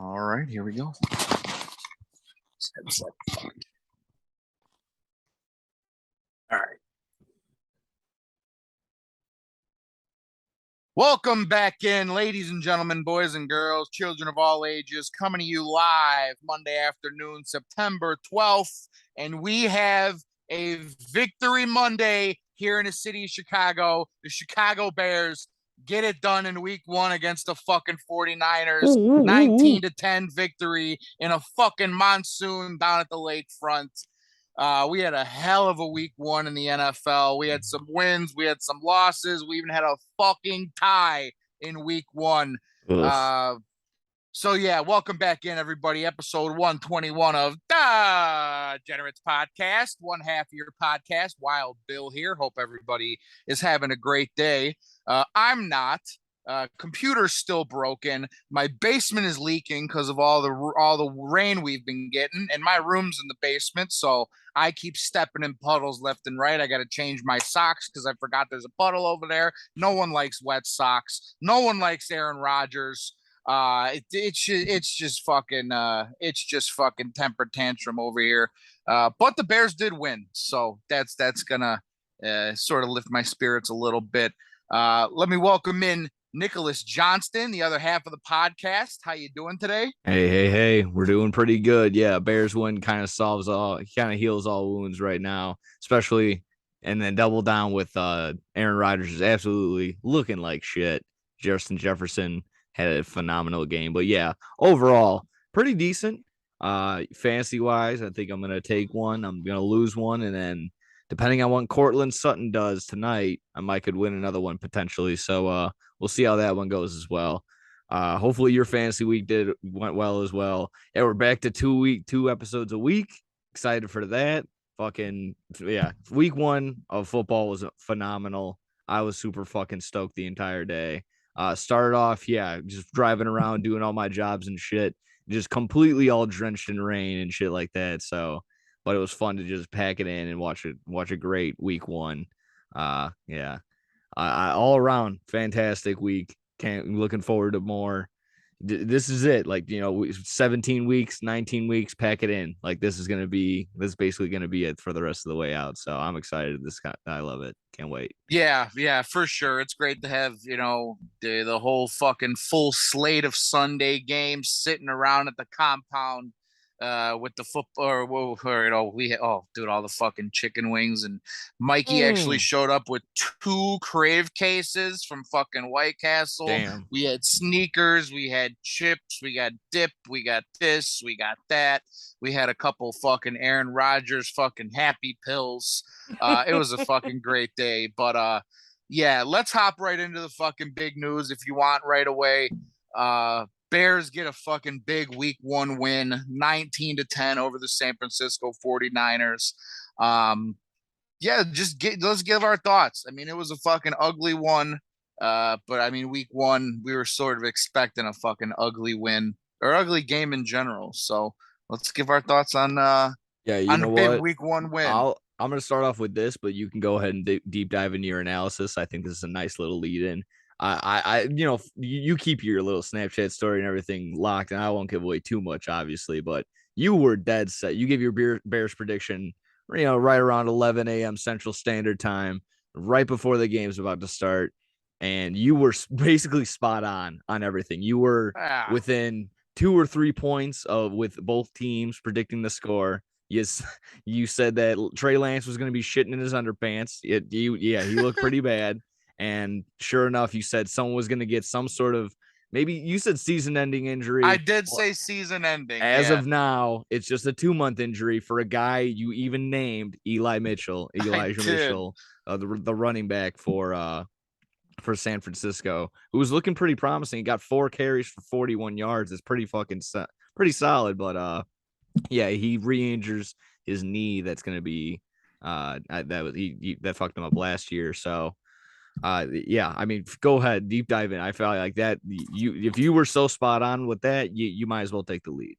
All right, here we go. All right. Welcome back in, ladies and gentlemen, boys and girls, children of all ages, coming to you live Monday afternoon, September 12th. And we have a Victory Monday here in the city of Chicago. The Chicago Bears get it done in week one against the fucking 49ers. 19-10 victory in a fucking monsoon down at the lakefront. We had a hell of a week one in the NFL. We had some wins, we had some losses, we even had a fucking tie in week one. So yeah, welcome back in, everybody. Episode 121 of DAAAGenerates podcast, one half of your podcast. Wild Bill here. Hope everybody is having a great day. I'm not. Computer's still broken. My basement is leaking because of all the rain we've been getting, and my room's in the basement, so I keep stepping in puddles left and right. I got to change my socks because I forgot there's a puddle over there. No one likes wet socks. No one likes Aaron Rodgers. It's just fucking temper tantrum over here. But the Bears did win, so that's gonna sort of lift my spirits a little bit. Let me welcome in Nicholas Johnston, the other half of the podcast. How you doing today? Hey, we're doing pretty good. Yeah, Bears win kind of heals all wounds right now, especially and then double down with Aaron Rodgers is absolutely looking like shit. Justin Jefferson had a phenomenal game, but yeah, overall pretty decent. Fantasy wise, I think I'm gonna take one. I'm gonna lose one, and then depending on what Cortland Sutton does tonight, I might could win another one potentially. So we'll see how that one goes as well. Hopefully your fantasy week went well as well. Yeah, we're back to two episodes a week. Excited for that. Fucking yeah. Week one of football was phenomenal. I was super fucking stoked the entire day. Started off, yeah, just driving around doing all my jobs and shit, just completely all drenched in rain and shit like that. So, but it was fun to just pack it in and watch a great week one. Yeah, I all around fantastic week. Can't looking forward to more. This is it. Like, 17 weeks, 19 weeks, pack it in. Like this is basically gonna be it for the rest of the way out. So I'm excited. I love it. Can't wait. Yeah, for sure. It's great to have, the whole fucking full slate of Sunday games sitting around at the compound with the football dude, all the fucking chicken wings. And Mikey actually showed up with 2 Crave cases from fucking White Castle. Damn. We had sneakers, we had chips, we got dip, we got this, we got that. We had a couple fucking Aaron Rodgers fucking happy pills. It was a fucking great day. But yeah, let's hop right into the fucking big news if you want right away. Bears get a fucking big week one win, 19-10 over the San Francisco 49ers. Yeah, let's give our thoughts. I mean, it was a fucking ugly one. But I mean, week one, we were sort of expecting a fucking ugly win or ugly game in general. So let's give our thoughts Yeah, you on the know big what? week one win. I'm going to start off with this, but you can go ahead and deep dive into your analysis. I think this is a nice little lead in. You keep your little Snapchat story and everything locked, and I won't give away too much, obviously, but you were dead set. You gave your Bears prediction, right around 11 a.m. Central Standard Time, right before the game's about to start, and you were basically spot on everything. You were within 2 or 3 points with both teams predicting the score. Yes, you said that Trey Lance was going to be shitting in his underpants. He looked pretty bad. And sure enough, you said someone was going to get some sort of, maybe you said season-ending injury. I did say season-ending. As of now, it's just a 2-month injury for a guy you even named Elijah Mitchell, the running back for San Francisco, who was looking pretty promising. He got 4 carries for 41 yards. It's pretty solid, but yeah, he re-injures his knee. That's going to be that fucked him up last year. So yeah, I mean, go ahead, deep dive in. I felt like that if you were so spot on with that, you might as well take the lead.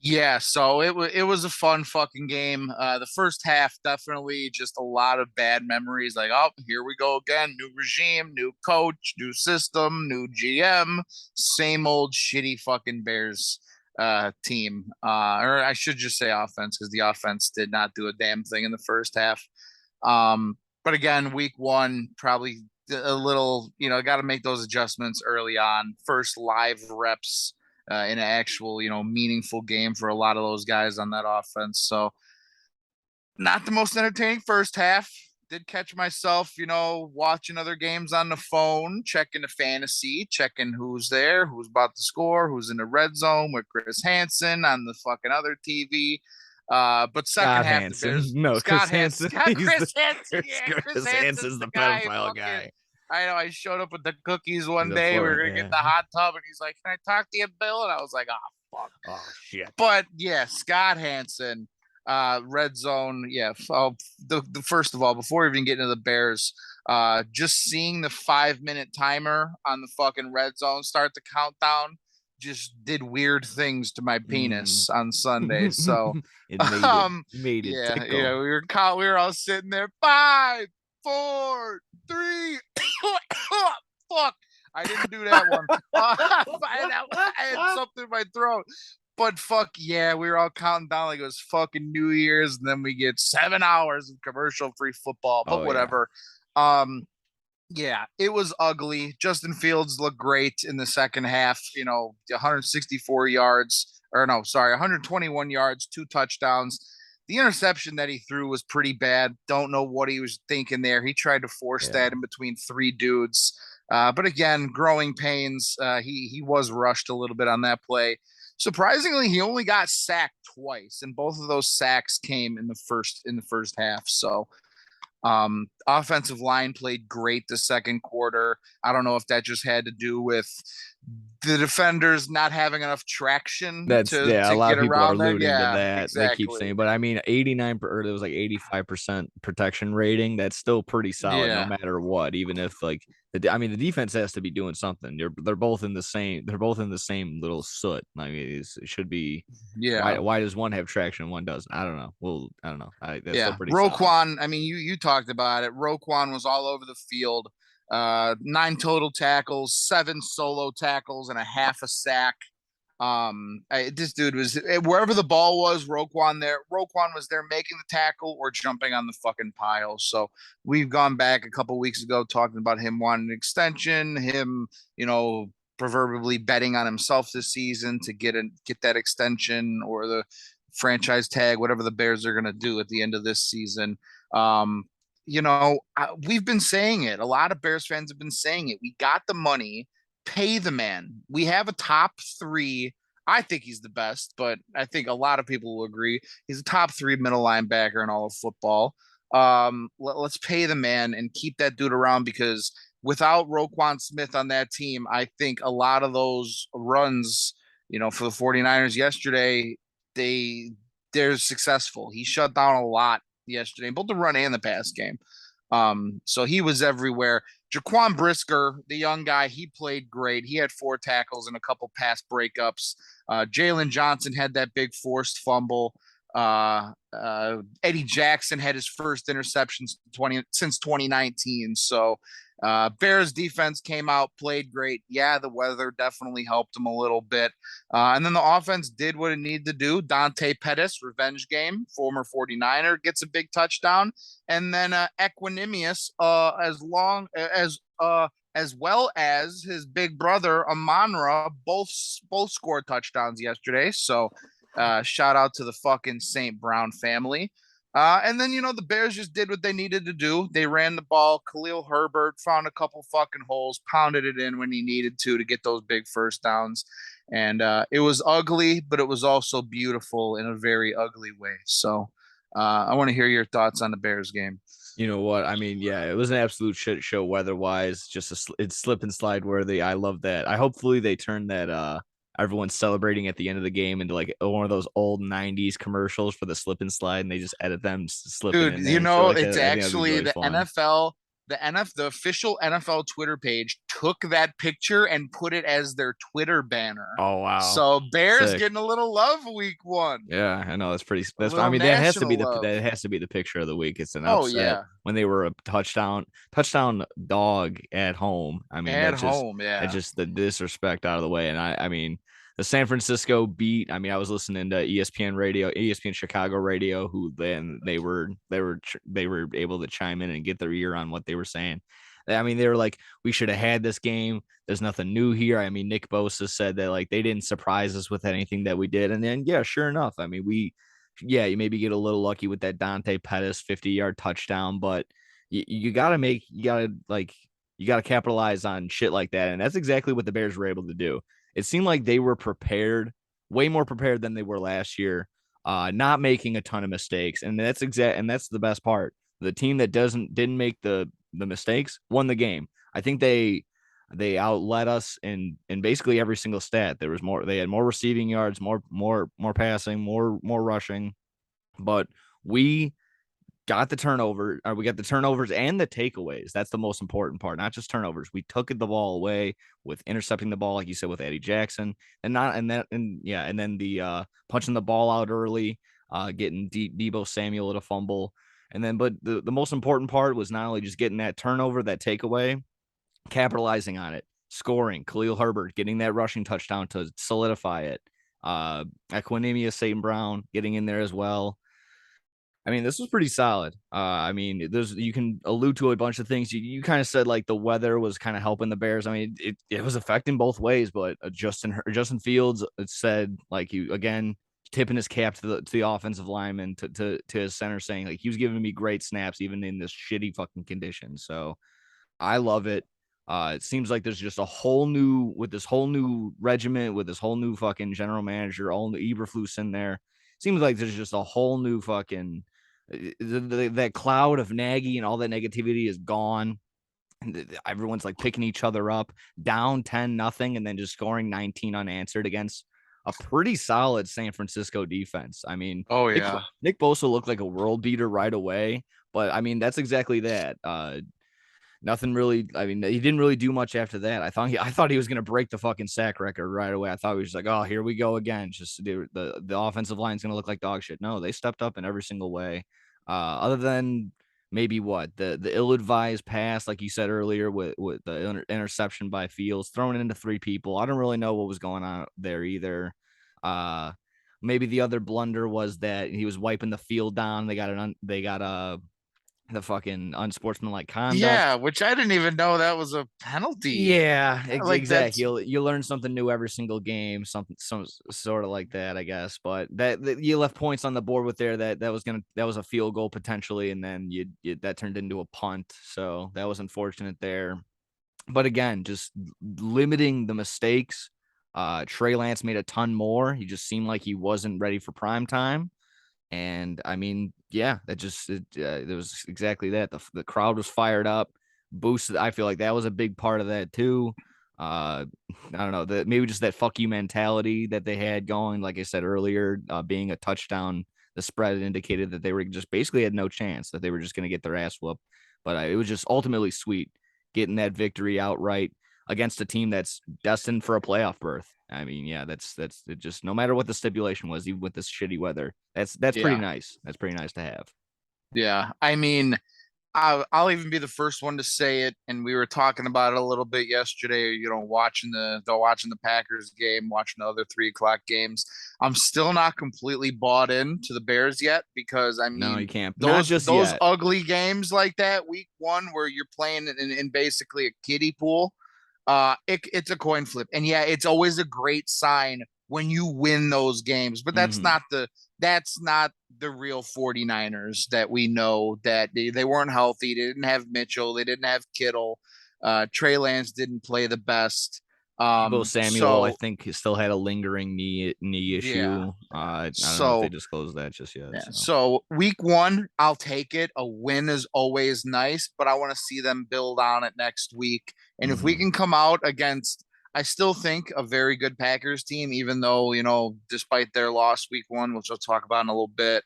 Yeah, so it was a fun fucking game. The first half definitely just a lot of bad memories. Like, oh, here we go again, new regime, new coach, new system, new GM, same old shitty fucking Bears team. Or I should just say offense because the offense did not do a damn thing in the first half. But again, week one probably a little, got to make those adjustments early on. First live reps in an actual, meaningful game for a lot of those guys on that offense. So not the most entertaining first half. Did catch myself, watching other games on the phone, checking the fantasy, checking who's there, who's about to score, who's in the red zone with Chris Hansen on the fucking other TV. But second Scott half, the Hansen. Bears, No, Chris Scott Hansen, Hansen. Scott He's the Chris Hansen, yeah, Chris Chris Hansen's Hansen's the the guy. pedophile Fucking, guy. I know. I showed up with the cookies He's one a day. We were Florida, gonna get in yeah. the hot tub, and he's like, "Can I talk to you, Bill?" And I was like, "Oh fuck." Oh shit. But yeah, Scott Hansen, red zone. Yeah. The first of all, before even getting to the Bears, just seeing the 5 minute timer on the fucking red zone start the countdown just did weird things to my Mm. penis on Sunday. So, It made it yeah, tickle. we were all sitting there, 5, 4, 3. Fuck, I didn't do that one. I had something in my throat. But fuck yeah, we were all counting down like it was fucking New Year's, and then we get 7 hours of commercial-free football. But Oh yeah. whatever. Um, yeah, it was ugly. Justin Fields looked great in the second half. 164 yards, or no, sorry, 121 yards, 2 touchdowns. The interception that he threw was pretty bad. Don't know what he was thinking there. He tried to force Yeah. that in between three dudes. But again, growing pains. He was rushed a little bit on that play. Surprisingly, he only got sacked twice, and both of those sacks came in the first half. So offensive line played great the second quarter. I don't know if that just had to do with the defenders not having enough traction That's to yeah. A to lot get of people are around that. alluding to Yeah, that. They keep exactly. saying, but I mean, 89 or it was like 85% protection rating. That's still pretty solid, no Yeah, matter what. Even if like I mean, the defense has to be doing something. They're both in the same. They're both in the same little soot. I mean, it should be. Why yeah. why does one have traction and one doesn't? I don't know. Well, I don't know. That's still Yeah, pretty solid. Roquan. I mean, you talked about it. Roquan was all over the field. 9 total tackles, 7 solo tackles, and a half a sack. This dude was wherever the ball was. Roquan was there making the tackle or jumping on the fucking pile. So we've gone back a couple weeks ago talking about him wanting an extension. Him, proverbially betting on himself this season to get that extension or the franchise tag, whatever the Bears are going to do at the end of this season. Um, we've been saying it. A lot of Bears fans have been saying it. We got the money, pay the man. We have a top three. I think he's the best, but I think a lot of people will agree he's a top three middle linebacker in all of football. Let's pay the man and keep that dude around because without Roquan Smith on that team, I think a lot of those runs, for the 49ers yesterday, they they're successful. He shut down a lot yesterday, both the run and the pass game. So he was everywhere. Jaquan Brisker, the young guy, he played great. He had 4 tackles and a couple pass breakups. Jalen Johnson had that big forced fumble. Eddie Jackson had his first interception since 2019. So Bears defense came out, played great. Yeah, the weather definitely helped them a little bit. And then the offense did what it needed to do. Dante Pettis, revenge game, former 49er, gets a big touchdown. And then Equanimous, as well as his big brother Amonra, both scored touchdowns yesterday. So shout out to the fucking St. Brown family. And then, the Bears just did what they needed to do. They ran the ball. Khalil Herbert found a couple fucking holes, pounded it in when he needed to get those big first downs. And it was ugly, but it was also beautiful in a very ugly way. So I want to hear your thoughts on the Bears game. You know what? I mean, yeah, it was an absolute shit show weather-wise. It's slip and slide worthy. I love that. I hopefully they turn that everyone's celebrating at the end of the game into like one of those old 90s commercials for the slip and slide and they just edit them slipping Dude, in there and shit like it's that. I think that'd be actually really the fun. NFL the official NFL Twitter page took that picture and put it as their Twitter banner. Oh wow, So Bears sick. getting a little love week one. Yeah, I know that's pretty. A That's I little mean that has to be national the love. picture of the week. It's an Oh upset yeah. when they were a touchdown dog at home. I mean At home, that yeah. just the disrespect out of the way. And I mean the San Francisco beat. I mean I was listening to ESPN radio, ESPN Chicago radio, who then they were able to chime in and get their ear on what they were saying. I mean, they were like, we should have had this game. There's nothing new here. I mean, Nick Bosa said that like they didn't surprise us with anything that we did. And then, yeah, sure enough. I mean, you maybe get a little lucky with that Dante Pettis 50-yard touchdown, but you got to you got to capitalize on shit like that. And that's exactly what the Bears were able to do. It seemed like they were prepared, way more prepared than they were last year, not making a ton of mistakes. And that's the best part. The team that didn't make the mistakes won the game. I think they outlet us in basically every single stat. There was more. They had more receiving yards, more passing, more rushing, but we got the turnover. Or we got the turnovers and the takeaways. That's the most important part. Not just turnovers. We took the ball away with intercepting the ball, like you said, with Eddie Jackson, and then the punching the ball out early, getting Debo Samuel at a fumble. And then, but the most important part was not only just getting that turnover, that takeaway, capitalizing on it, scoring. Khalil Herbert getting that rushing touchdown to solidify it. Equinemius St. Brown getting in there as well. I mean, this was pretty solid. I mean, there's you can allude to a bunch of things. You kind of said like the weather was kind of helping the Bears. I mean, it was affecting both ways, but Justin Fields said like you again tipping his cap to the offensive lineman to his center, saying like he was giving me great snaps even in this shitty fucking condition. So I love it. It seems like there's just a whole new with this whole new regiment with this whole new fucking general manager, all new Eberflus in there. Seems like there's just a whole new fucking that cloud of Nagy and all that negativity is gone. And everyone's like picking each other up, down 10-0, and then just scoring 19 unanswered against a pretty solid San Francisco defense. I mean, Oh yeah. Nick Bosa looked like a world beater right away, but I mean that's exactly that. Nothing really. I mean, he didn't really do much after that. I thought he was gonna break the fucking sack record right away. I thought he was like, oh, here we go again. Just the offensive line's gonna look like dog shit. No, they stepped up in every single way. Other than maybe what the ill-advised pass, like you said earlier, with the interception by Fields, throwing it into three people. I don't really know what was going on there either. Uh, Maybe the other blunder was that he was wiping the field down. They got the fucking unsportsmanlike conduct. Yeah, which I didn't even know that was a penalty. Yeah, Like exactly. that's You learn something new every single game, something some sort of like that, I guess. But that you left points on the board with there that was a field goal potentially, and then you that turned into a punt. So that was unfortunate there. But again, just limiting the mistakes. Trey Lance made a ton more. He just seemed like he wasn't ready for prime time. And I mean, yeah, there was exactly that. The crowd was fired up, boosted. I feel like that was a big part of that too. I don't know that maybe just that fuck you mentality that they had going. Like I said earlier, being a touchdown, the spread indicated that they were just basically had no chance that they were just going to get their ass whooped. But it was just ultimately sweet getting that victory outright against a team that's destined for a playoff berth. I mean, yeah, that's it just no matter what the stipulation was, even with this shitty weather, that's pretty yeah. nice. That's pretty nice to have. Yeah. I mean, I'll even be the first one to say it. And we were talking about it a little bit yesterday, watching the Packers game, watching the other 3 o'clock games. I'm still not completely bought into the Bears yet because I No, mean you can't. Not those just those yet. ugly games like that week one where you're playing in basically a kiddie pool, it's a coin flip. And yeah, it's always a great sign when you win those games, but Mm-hmm. that's not the real 49ers that we know that they weren't healthy. They didn't have Mitchell. They didn't have Kittle. Trey Lance didn't play the best. Debo Samuel, I So think, he still had a lingering knee yeah. issue. I don't know if they So disclosed that just yet. yeah. So. So week one, I'll take it. A win is always nice, but I want to see them build on it next week. And if we Mm-hmm. can come out against, I still think a very good Packers team, even though, despite their loss week one, which I'll talk about in a little bit.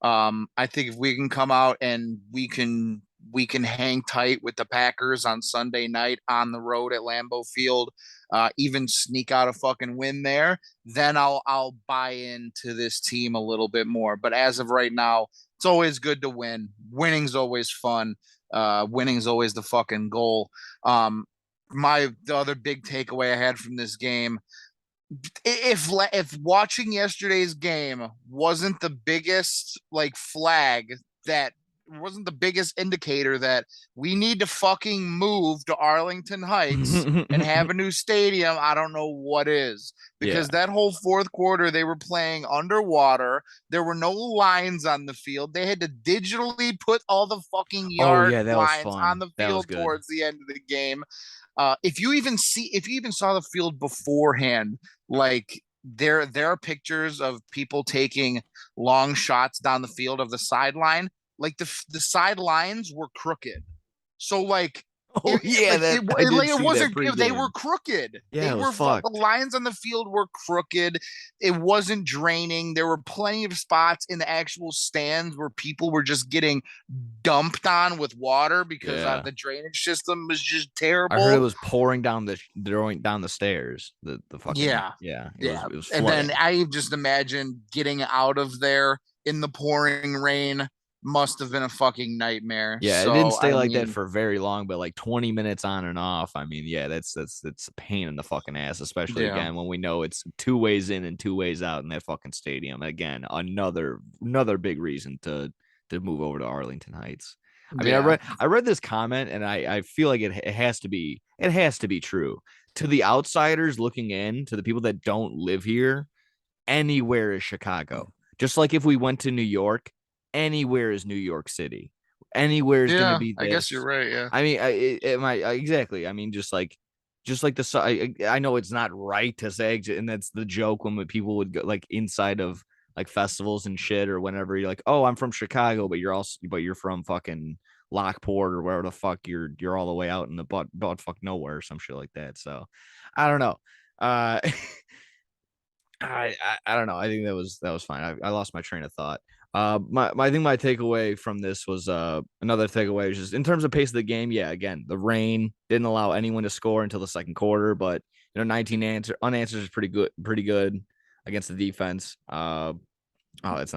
I think if we can come out and we can we can hang tight with the Packers on Sunday night on the road at Lambeau Field, even sneak out a fucking win there, then I'll buy into this team a little bit more. But as of right now, it's always good to win. Winning's always fun. Winning's always the fucking goal. The other big takeaway I had from this game, if watching yesterday's game wasn't the biggest like flag, that wasn't the biggest indicator that we need to fucking move to Arlington Heights and have a new stadium, I don't know what is. Yeah. Because that whole fourth quarter they were playing underwater. There were no lines on the field. They had to digitally put all the fucking Oh yard yeah, that was lines fun. on the That was field good. towards the end of the game. If you even saw the field beforehand, like there are pictures of people taking long shots down the field of the sideline. Like the sidelines were crooked, so like Oh yeah, that I did it see that wasn't, they were pregame. crooked. Yeah, They it was were the fucked. lines on the field were crooked. It wasn't draining. There were plenty of spots in the actual stands where people were just getting dumped on with water because Yeah. the drainage system was just I heard it terrible. was pouring down the stairs. The fucking Yeah. yeah, Yeah. it was And then flooding. I just imagine getting out of there in the pouring rain must have been a fucking nightmare. Yeah, it didn't So, stay I like that mean, for very long, but like 20 minutes on and off. I mean, yeah, that's a pain in the fucking ass, especially yeah. again when we know it's two ways in and two ways out in that fucking stadium. Again, another big reason to move over to Arlington Heights. I mean, Yeah. I read this comment and I feel like it has to be true. To the outsiders looking in, to the people that don't live here, anywhere is Chicago. Just like if we went to New York, anywhere is New York City. Anywhere is going to Yeah. be I guess you're this. right. Yeah. I mean, exactly. I mean, just like I know it's not right to say, and that's the joke when people would go like inside of like festivals and shit, or whenever you're like, oh, I'm from Chicago, but you're from fucking Lockport or wherever the fuck you're all the way out in the butt fuck nowhere or some shit like that. So I don't know. Uh I don't know. I think that was fine. I lost my train of thought. I think my takeaway from this was another takeaway is just in terms of pace of the game. Yeah, again, the rain didn't allow anyone to score until the second quarter, but 19 unanswered is pretty good against the defense. Oh, that's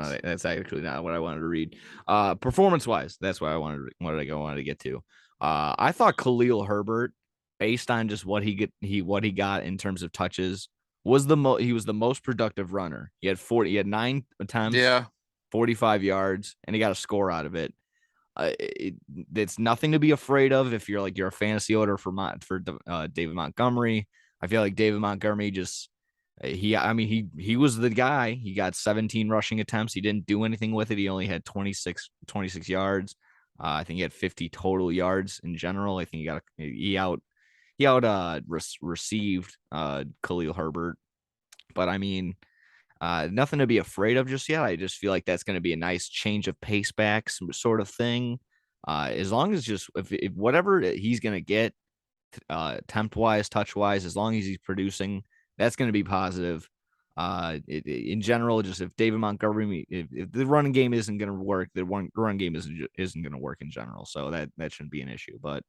actually not what I wanted to read. Performance wise, that's what I wanted to get to. I thought Khalil Herbert, based on just what he got in terms of touches, he was the most productive runner. He had 9 attempts, Yeah. 45 yards, and he got a score out of it. It's nothing to be afraid of if you're a fantasy owner for David Montgomery. I feel like David Montgomery just he was the guy. He got 17 rushing attempts. He didn't do anything with it. He only had 26 yards. I think he had 50 total yards in general. I think received Khalil Herbert. But I mean, nothing to be afraid of just yet. I just feel like that's going to be a nice change of pace back sort of thing. As long as just if whatever he's going to get, temp wise, touch wise, as long as he's producing, that's going to be positive. In general, just if David Montgomery, if the running game isn't going to work, the run game isn't going to work in general. So that shouldn't be an issue. But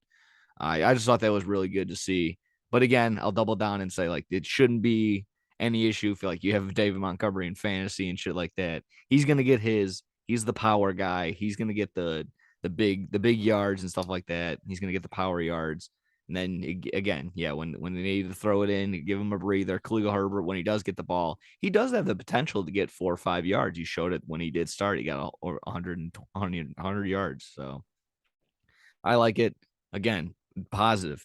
I just thought that was really good to see. But again, I'll double down and say like it shouldn't be any issue. Feel like you have David Montgomery in fantasy and shit like that. He's gonna get his. He's the power guy. He's gonna get the big yards and stuff like that. He's gonna get the power yards. And then again, yeah, when they need to throw it in, give him a breather. Khalil Herbert, when he does get the ball, he does have the potential to get 4 or 5 yards. He showed it when he did start. He got over 100 yards. So I like it. Again, positive.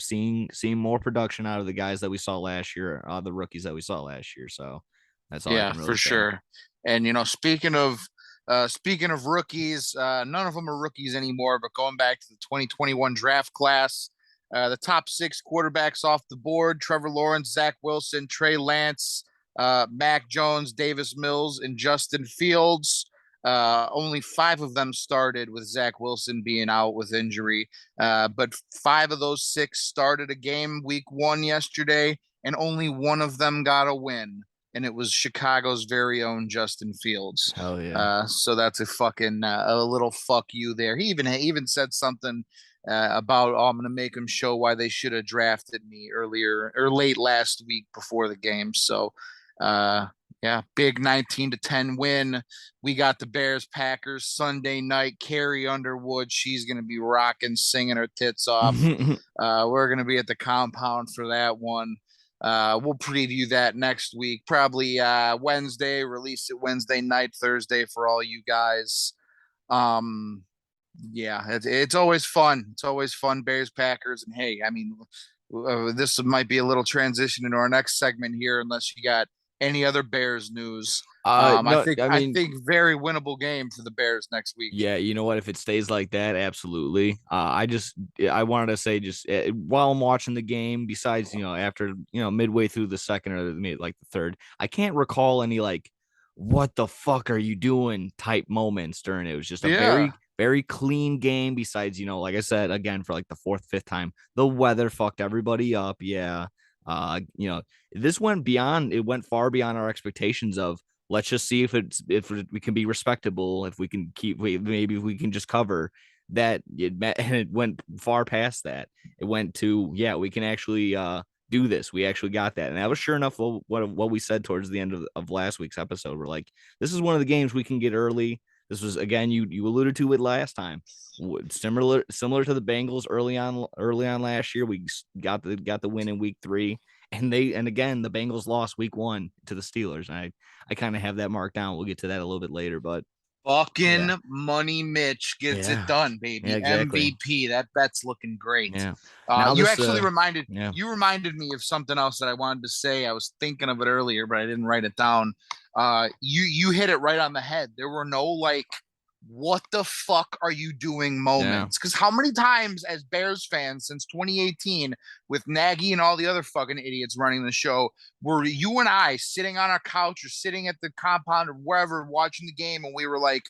Seeing more production out of the guys that we saw last year, the rookies that we saw last year. So that's all I Yeah, can really for say. sure. And speaking of rookies, none of them are rookies anymore, but going back to the 2021 draft class, the top six quarterbacks off the board: Trevor Lawrence, Zach Wilson, Trey Lance, Mac Jones, Davis Mills, and Justin Fields. Only five of them started, with Zach Wilson being out with injury. But five of those six started a game week one yesterday, and only one of them got a win. and it was Chicago's very own Justin Fields. Hell yeah. So that's a fucking a little fuck you there. He even said something about, oh, I'm gonna make him show why they should have drafted me earlier or late last week before the game. So uh yeah, big 19-10 win. We got the Bears Packers Sunday night. Carrie Underwood, she's gonna be rocking, singing her tits off. We're gonna be at the compound for that one. We'll preview that next week, probably Wednesday, release it Wednesday night, Thursday for all you guys. Um, yeah, it's always fun. It's always fun, Bears Packers. And hey, I mean, this might be a little transition into our next segment here, unless you got any other Bears news. I No, think I I mean, think very winnable game for the Bears next week. yeah, you know what? If it stays like that, absolutely. I wanted to say, just while I'm watching the game, besides, after, midway through the second or like the third, I can't recall any like, what the fuck are you doing type moments during it. It was just a Yeah, very, very clean game. Besides, like I said, again, for like the fourth, fifth time, the weather fucked everybody up. Yeah. Uh, you know, this went far beyond our expectations of, let's just see if we can be respectable, if we can maybe if we can just cover that. And it went far past that. It went to, yeah, we can actually do this. We actually got that. And that was sure enough what we said towards the end of last week's episode. We're like, this is one of the games we can get early. This was, again, you alluded to it last time. Similar to the Bengals early on last year. We got the win in week 3. And again, the Bengals lost week 1 to the Steelers. And I kind of have that marked down. We'll get to that a little bit later, but fucking yeah, Money Mitch gets it yeah, done, yeah, baby. exactly. MVP. That bet's looking great. Yeah. Now You this, actually reminded yeah, you reminded me of something else that I wanted to say. I was thinking of it earlier, but I didn't write it down. You hit it right on the head. There were no like, what the fuck are you doing yeah, moments? Because how many times as Bears fans since 2018 with Nagy and all the other fucking idiots running the show were you and I sitting on our couch or sitting at the compound or wherever watching the game and we were like,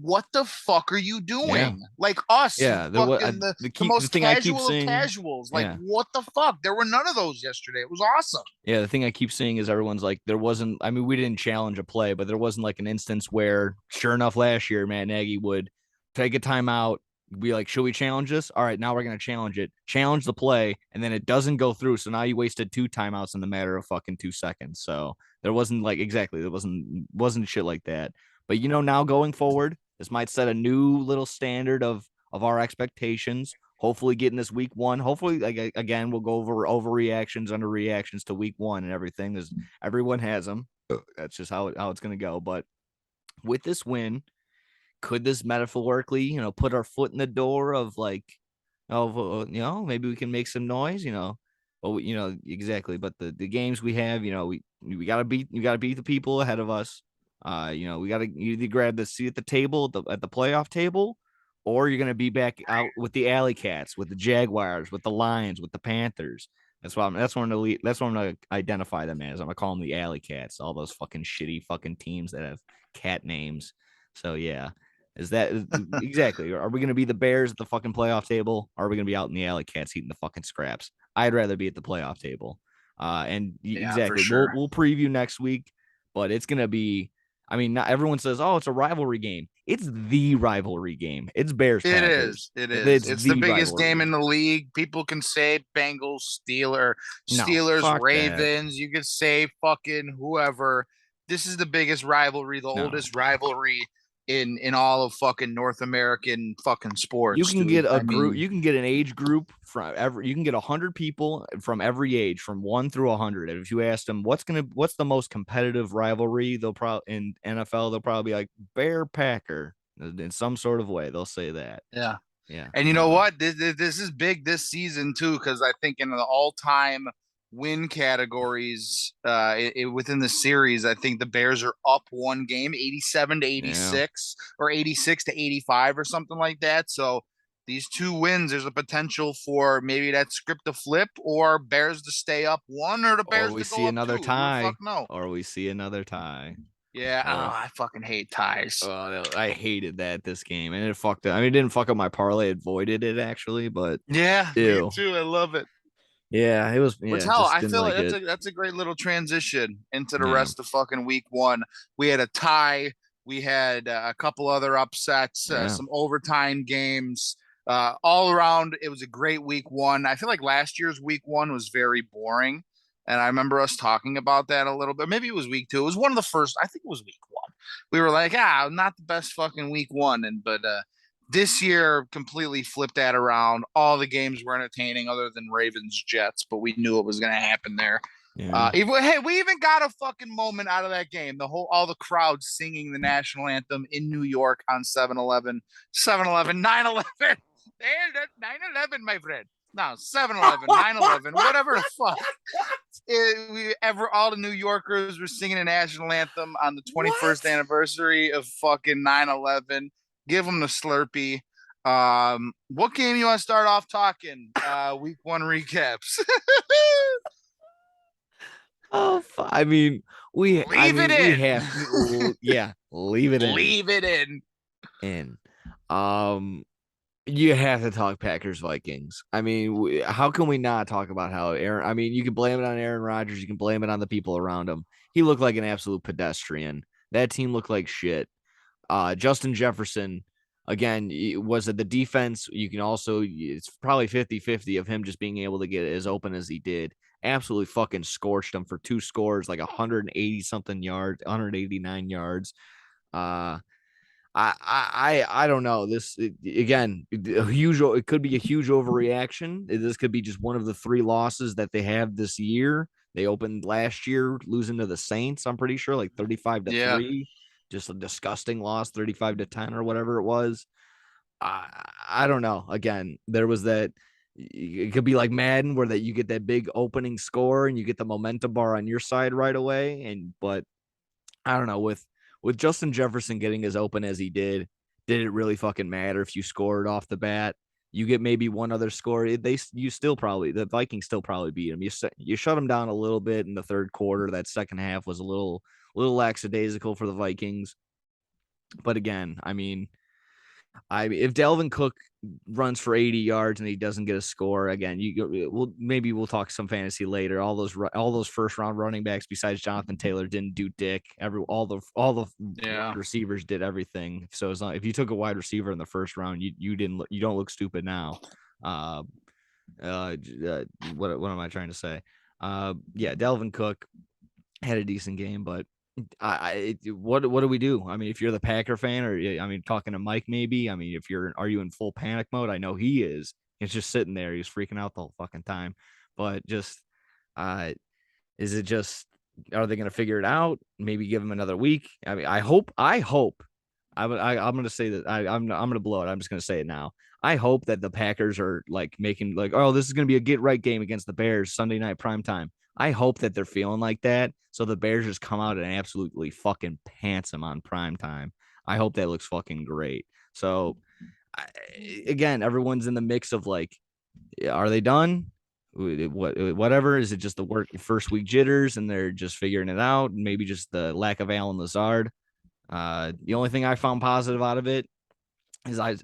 what the fuck are you yeah, doing? Like us, yeah. There was fucking the the most thing I keep casual of seeing. casuals. Like, Yeah. what the fuck? There were none of those yesterday. It was awesome. Yeah, the thing I keep seeing is everyone's like, there wasn't, I mean, we didn't challenge a play, but there wasn't like an instance where, sure enough, last year, Matt Nagy would take a timeout, be like, should we challenge this? All right, now we're going to challenge it, challenge the play, and then it doesn't go through. So now you wasted 2 timeouts in the matter of fucking 2 seconds. So there wasn't like, exactly, there wasn't shit like that. But, now going forward, this might set a new little standard of our expectations. Hopefully getting this week 1. Hopefully, like, again, we'll go over overreactions, underreactions to week 1 and everything, because everyone has them. That's just how it's going to go. But with this win, could this metaphorically, put our foot in the door of like, maybe we can make some noise, Well, exactly. But the games we have, we gotta beat the people ahead of us. We gotta either grab the seat at the table at the playoff table, or you're gonna be back out with the Alley Cats, with the Jaguars, with the Lions, with the Panthers. That's what I'm gonna identify them as. I'm gonna call them the Alley Cats. All those fucking shitty fucking teams that have cat names. So yeah, is that exactly? Are we gonna be the Bears at the fucking playoff table? Or are we gonna be out in the Alley Cats eating the fucking scraps? I'd rather be at the playoff table. And Yeah, for exactly, we'll sure. we'll preview next week, but it's gonna be. I mean, not everyone says, "Oh, it's a rivalry game." It's the rivalry game. It's Bears It Packers. is. It is. It's It's the the biggest rivalry game in game. the league. People can say No, Steelers, fuck that. Ravens. You could say fucking whoever. This is the biggest rivalry, the No, oldest rivalry in all of fucking North American fucking you sports, can dude. get a I group. mean, You can get an age group you can get 100 people from every age, from 1 through 100. And if you ask them what's the most competitive rivalry, they'll probably in NFL they'll probably be like Bear Packer in some sort of way. They'll say that. yeah. Yeah. And you know what? This is big this season too, because I think in the all-time win categories within the series, I think the Bears are up one game, 87 to Yeah. 86 or 86 to 85 or something like that. So these 2 wins, there's a potential for maybe that script to flip or Bears to stay up 1 or the Or Bears we to see go up another 2. Who the fuck tie. know? Or we see another tie. Yeah, Or I fucking hate ties. I hated that this game, and it fucked up. I mean, it didn't fuck up my parlay; it voided it actually. But Yeah, me ew, too. I love it. Yeah, it was. Which Yeah, hell, just I didn't feel like like it. that's a great little transition into the Yeah, rest of fucking week one. We had a tie. We had a couple other upsets, yeah, some overtime games. All around, it was a great week one. I feel like last year's week one was very boring, and I remember us talking about that a little bit. Maybe it was week two. It was one of the first. I think it was week one. We were like, not the best fucking week one, and but this year completely flipped that around. All the games were entertaining other than Ravens Jets, but we knew it was going to happen there. yeah. Hey, we even got a fucking moment out of that game. All the crowd singing the national anthem in New York on 7-Eleven, 7-Eleven, 9-11. That's 9-11, my friend. No, 7-Eleven, 9-11, whatever the fuck. All the New Yorkers were singing a national anthem on the 21st What? anniversary of fucking 9/11. Give them the Slurpee. What game you want to start off talking? Week one recaps. Oh, I mean, Leave it we in. have, yeah, leave it in. Leave it in. In. Um, you have to talk Packers Vikings. I mean, how can we not talk about how Aaron? I mean, you can blame it on Aaron Rodgers. You can blame it on the people around him. He looked like an absolute pedestrian. That team looked like shit. Justin Jefferson, again, was it the defense? You can also, it's probably 50-50 of him just being able to get as open as he did. Absolutely fucking scorched him for 2 scores, like 180 something yards, 189 yards. Uh, I don't know. Again, a huge. It could be a huge overreaction. This could be just one of the 3 losses that they have this year. They opened last year losing to the Saints. I'm pretty sure, like 35 to Yeah. 3. Just a disgusting loss, 35 to 10 or whatever it was. I don't know. Again, there was that. It could be like Madden, where that you get that big opening score and you get the momentum bar on your side right away. But I don't know, with Justin Jefferson getting as open as he did it really fucking matter if you scored off the bat? You get maybe one other score. You still probably, the Vikings still probably beat him. You shut him down a little bit in the third quarter. That second half was a little lackadaisical for the Vikings. But again, I mean, if Dalvin Cook runs for 80 yards and he doesn't get a score again, maybe we'll talk some fantasy later. All those first round running backs besides Jonathan Taylor didn't do dick. All the Yeah. wide receivers did everything. So as long, if you took a wide receiver in the first round, you don't look stupid now. Uh, what am I trying to say? Yeah, Dalvin Cook had a decent game, but what do we do? I mean, if you're the Packer fan, or I mean, talking to Mike, maybe. I mean, are you in full panic mode? I know he is. He's just sitting there. He's freaking out the whole fucking time. But just, uh, is it just? Are they going to figure it out? Maybe give him another week. I mean, I hope. I'm going to say that I'm going to blow it. I'm just going to say it now. I hope that the Packers are like making like, oh, this is going to be a get right game against the Bears Sunday night prime time. I hope that they're feeling like that. So the Bears just come out and absolutely fucking pants them on prime time. I hope that looks fucking great. So again, everyone's in the mix of like, are they done? Whatever. Is it just the first week jitters and they're just figuring it out? Maybe just the lack of Allen Lazard. The only thing I found positive out of it is I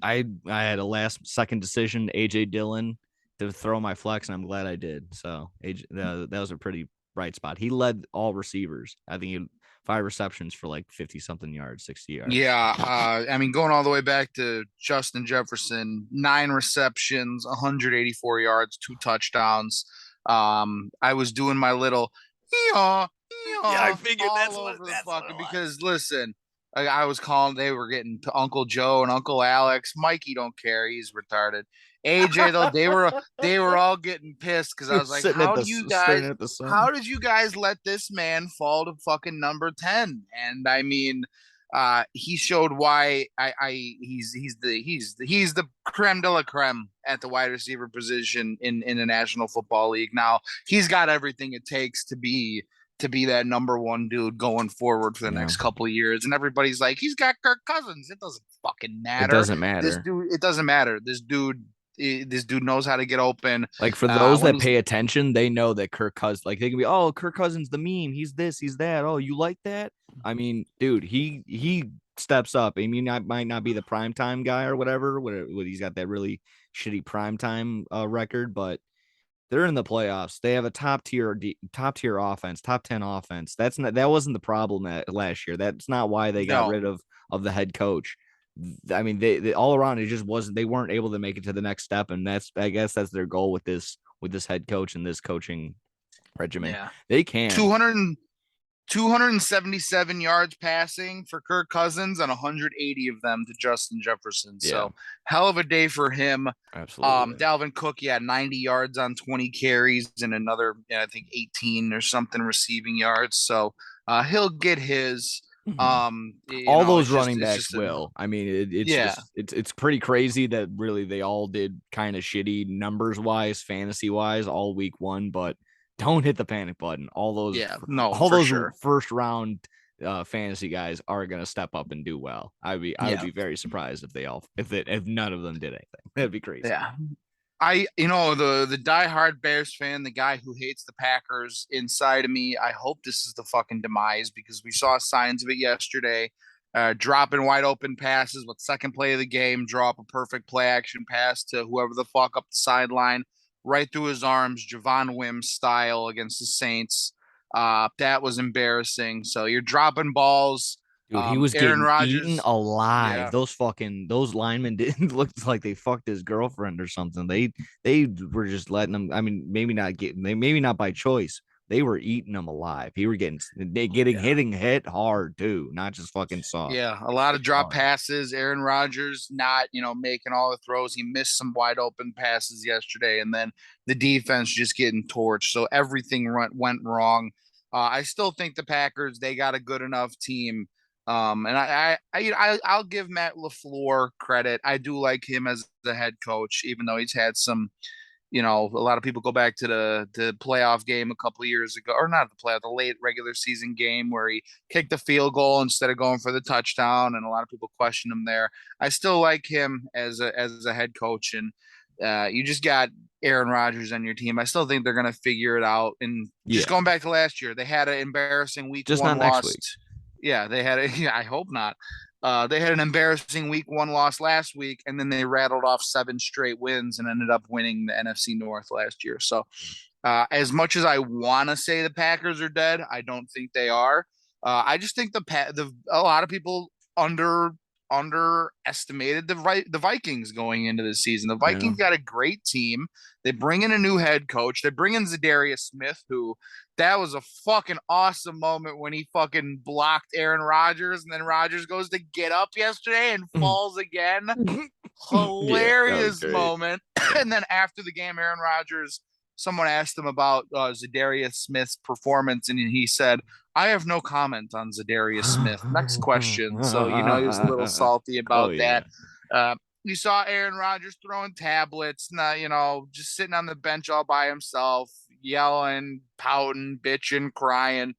had a last second decision, AJ Dillon, to throw my flex, and I'm glad I did. So that was a pretty bright spot. He led all receivers. I think he had 5 receptions for like 50 something yards, 60 yards. Yeah. I mean, going all the way back to Justin Jefferson, 9 receptions, 184 yards, 2 touchdowns. I was doing my little Yeah, I figured all over the fucking because listen, I was calling. They were getting to Uncle Joe and Uncle Alex. Mikey don't care. He's retarded. AJ though, they were all getting pissed because I was like, Sitting at how the do you staring guys? at the sun. How did you guys let this man fall to fucking number 10? And I mean, he showed why he's the creme de la creme at the wide receiver position in the National Football League. Now he's got everything it takes to be that number one dude going forward for the Yeah, next couple of years. And everybody's like, he's got Kirk Cousins. It doesn't fucking it matter. doesn't matter. It doesn't matter. This dude knows how to get open. Like for those When that he's pay attention, they know that Kirk Cousins, like they can be, oh, Kirk Cousins the meme. He's this, he's that. Oh, you like that? I mean, dude, he steps up. I mean, I might not be the primetime guy or whatever. What he's got that really shitty primetime record, but They're in the playoffs. They have a top tier offense, top 10 offense. That wasn't the problem last year. That's not why they got No. rid of the head coach. I mean, they all around it just wasn't. They weren't able to make it to the next step, and I guess that's their goal with this head coach and this coaching regimen. Yeah. They can. 277 yards passing for Kirk Cousins and 180 of them to Justin Jefferson. Yeah, So hell of a day for him. absolutely. Dalvin Cook, yeah, 90 yards on 20 carries and another, I think 18 or something receiving yards. So he'll get his. Mhm. All those running It's backs just a will. I mean, it's yeah, just it's pretty crazy that really they all did kind of shitty numbers wise, fantasy wise, all week one. But don't hit the panic button. yeah, no, all for those sure. first round fantasy guys are gonna step up and do well. I would Yeah, be very surprised if none of them did anything. That'd be crazy. yeah. The diehard Bears fan, the guy who hates the Packers inside of me, I hope this is the fucking demise because we saw signs of it yesterday. Dropping wide open passes with second play of the game, drop a perfect play action pass to whoever the fuck up the sideline, right through his arms, Javon Wims style against the Saints. That was embarrassing. So you're dropping balls. Dude, he was Aaron getting eaten Rodgers, alive. yeah, Those linemen didn't look like they fucked his girlfriend or something. They were just letting him. I mean, maybe not by choice. They were eating him alive. He were getting yeah. hitting hit hard too, not just fucking soft. Yeah, a lot of Hit drop hard. passes. Aaron Rodgers not, making all the throws. He missed some wide open passes yesterday, and then the defense just getting torched. So everything went wrong. I still think the Packers they got a good enough team. And I'll give Matt LaFleur credit. I do like him as the head coach, even though he's had some a lot of people go back to the playoff game a couple of years ago, or not the playoff, the late regular season game where he kicked the field goal instead of going for the touchdown, and a lot of people question him there. I still like him as a head coach, and you just got Aaron Rodgers on your team. I still think they're gonna figure it out. And just Yeah, going back to last year, they had an embarrassing week just one not next loss. week. Yeah, they had a. Yeah, I hope not. They had an embarrassing week one loss last week, and then they rattled off 7 straight wins and ended up winning the NFC North last year. So, as much as I want to say the Packers are dead, I don't think they are. I just think a lot of people underestimated the Vikings going into the season. The Yeah. Vikings got a great team. They bring in a new head coach. They bring in Zadarius Smith, who that was a fucking awesome moment when he fucking blocked Aaron Rodgers, and then Rodgers goes to get up yesterday and falls again. Yeah, that was Hilarious great. moment. And then after the game, Aaron Rodgers, someone asked him about Zadarius Smith's performance, and he said, "I have no comment on Zadarius Smith. Next question." So he was a little salty Oh about that. yeah. Uh, you saw Aaron Rodgers throwing tablets, not just sitting on the bench all by himself, yelling, pouting, bitching, crying.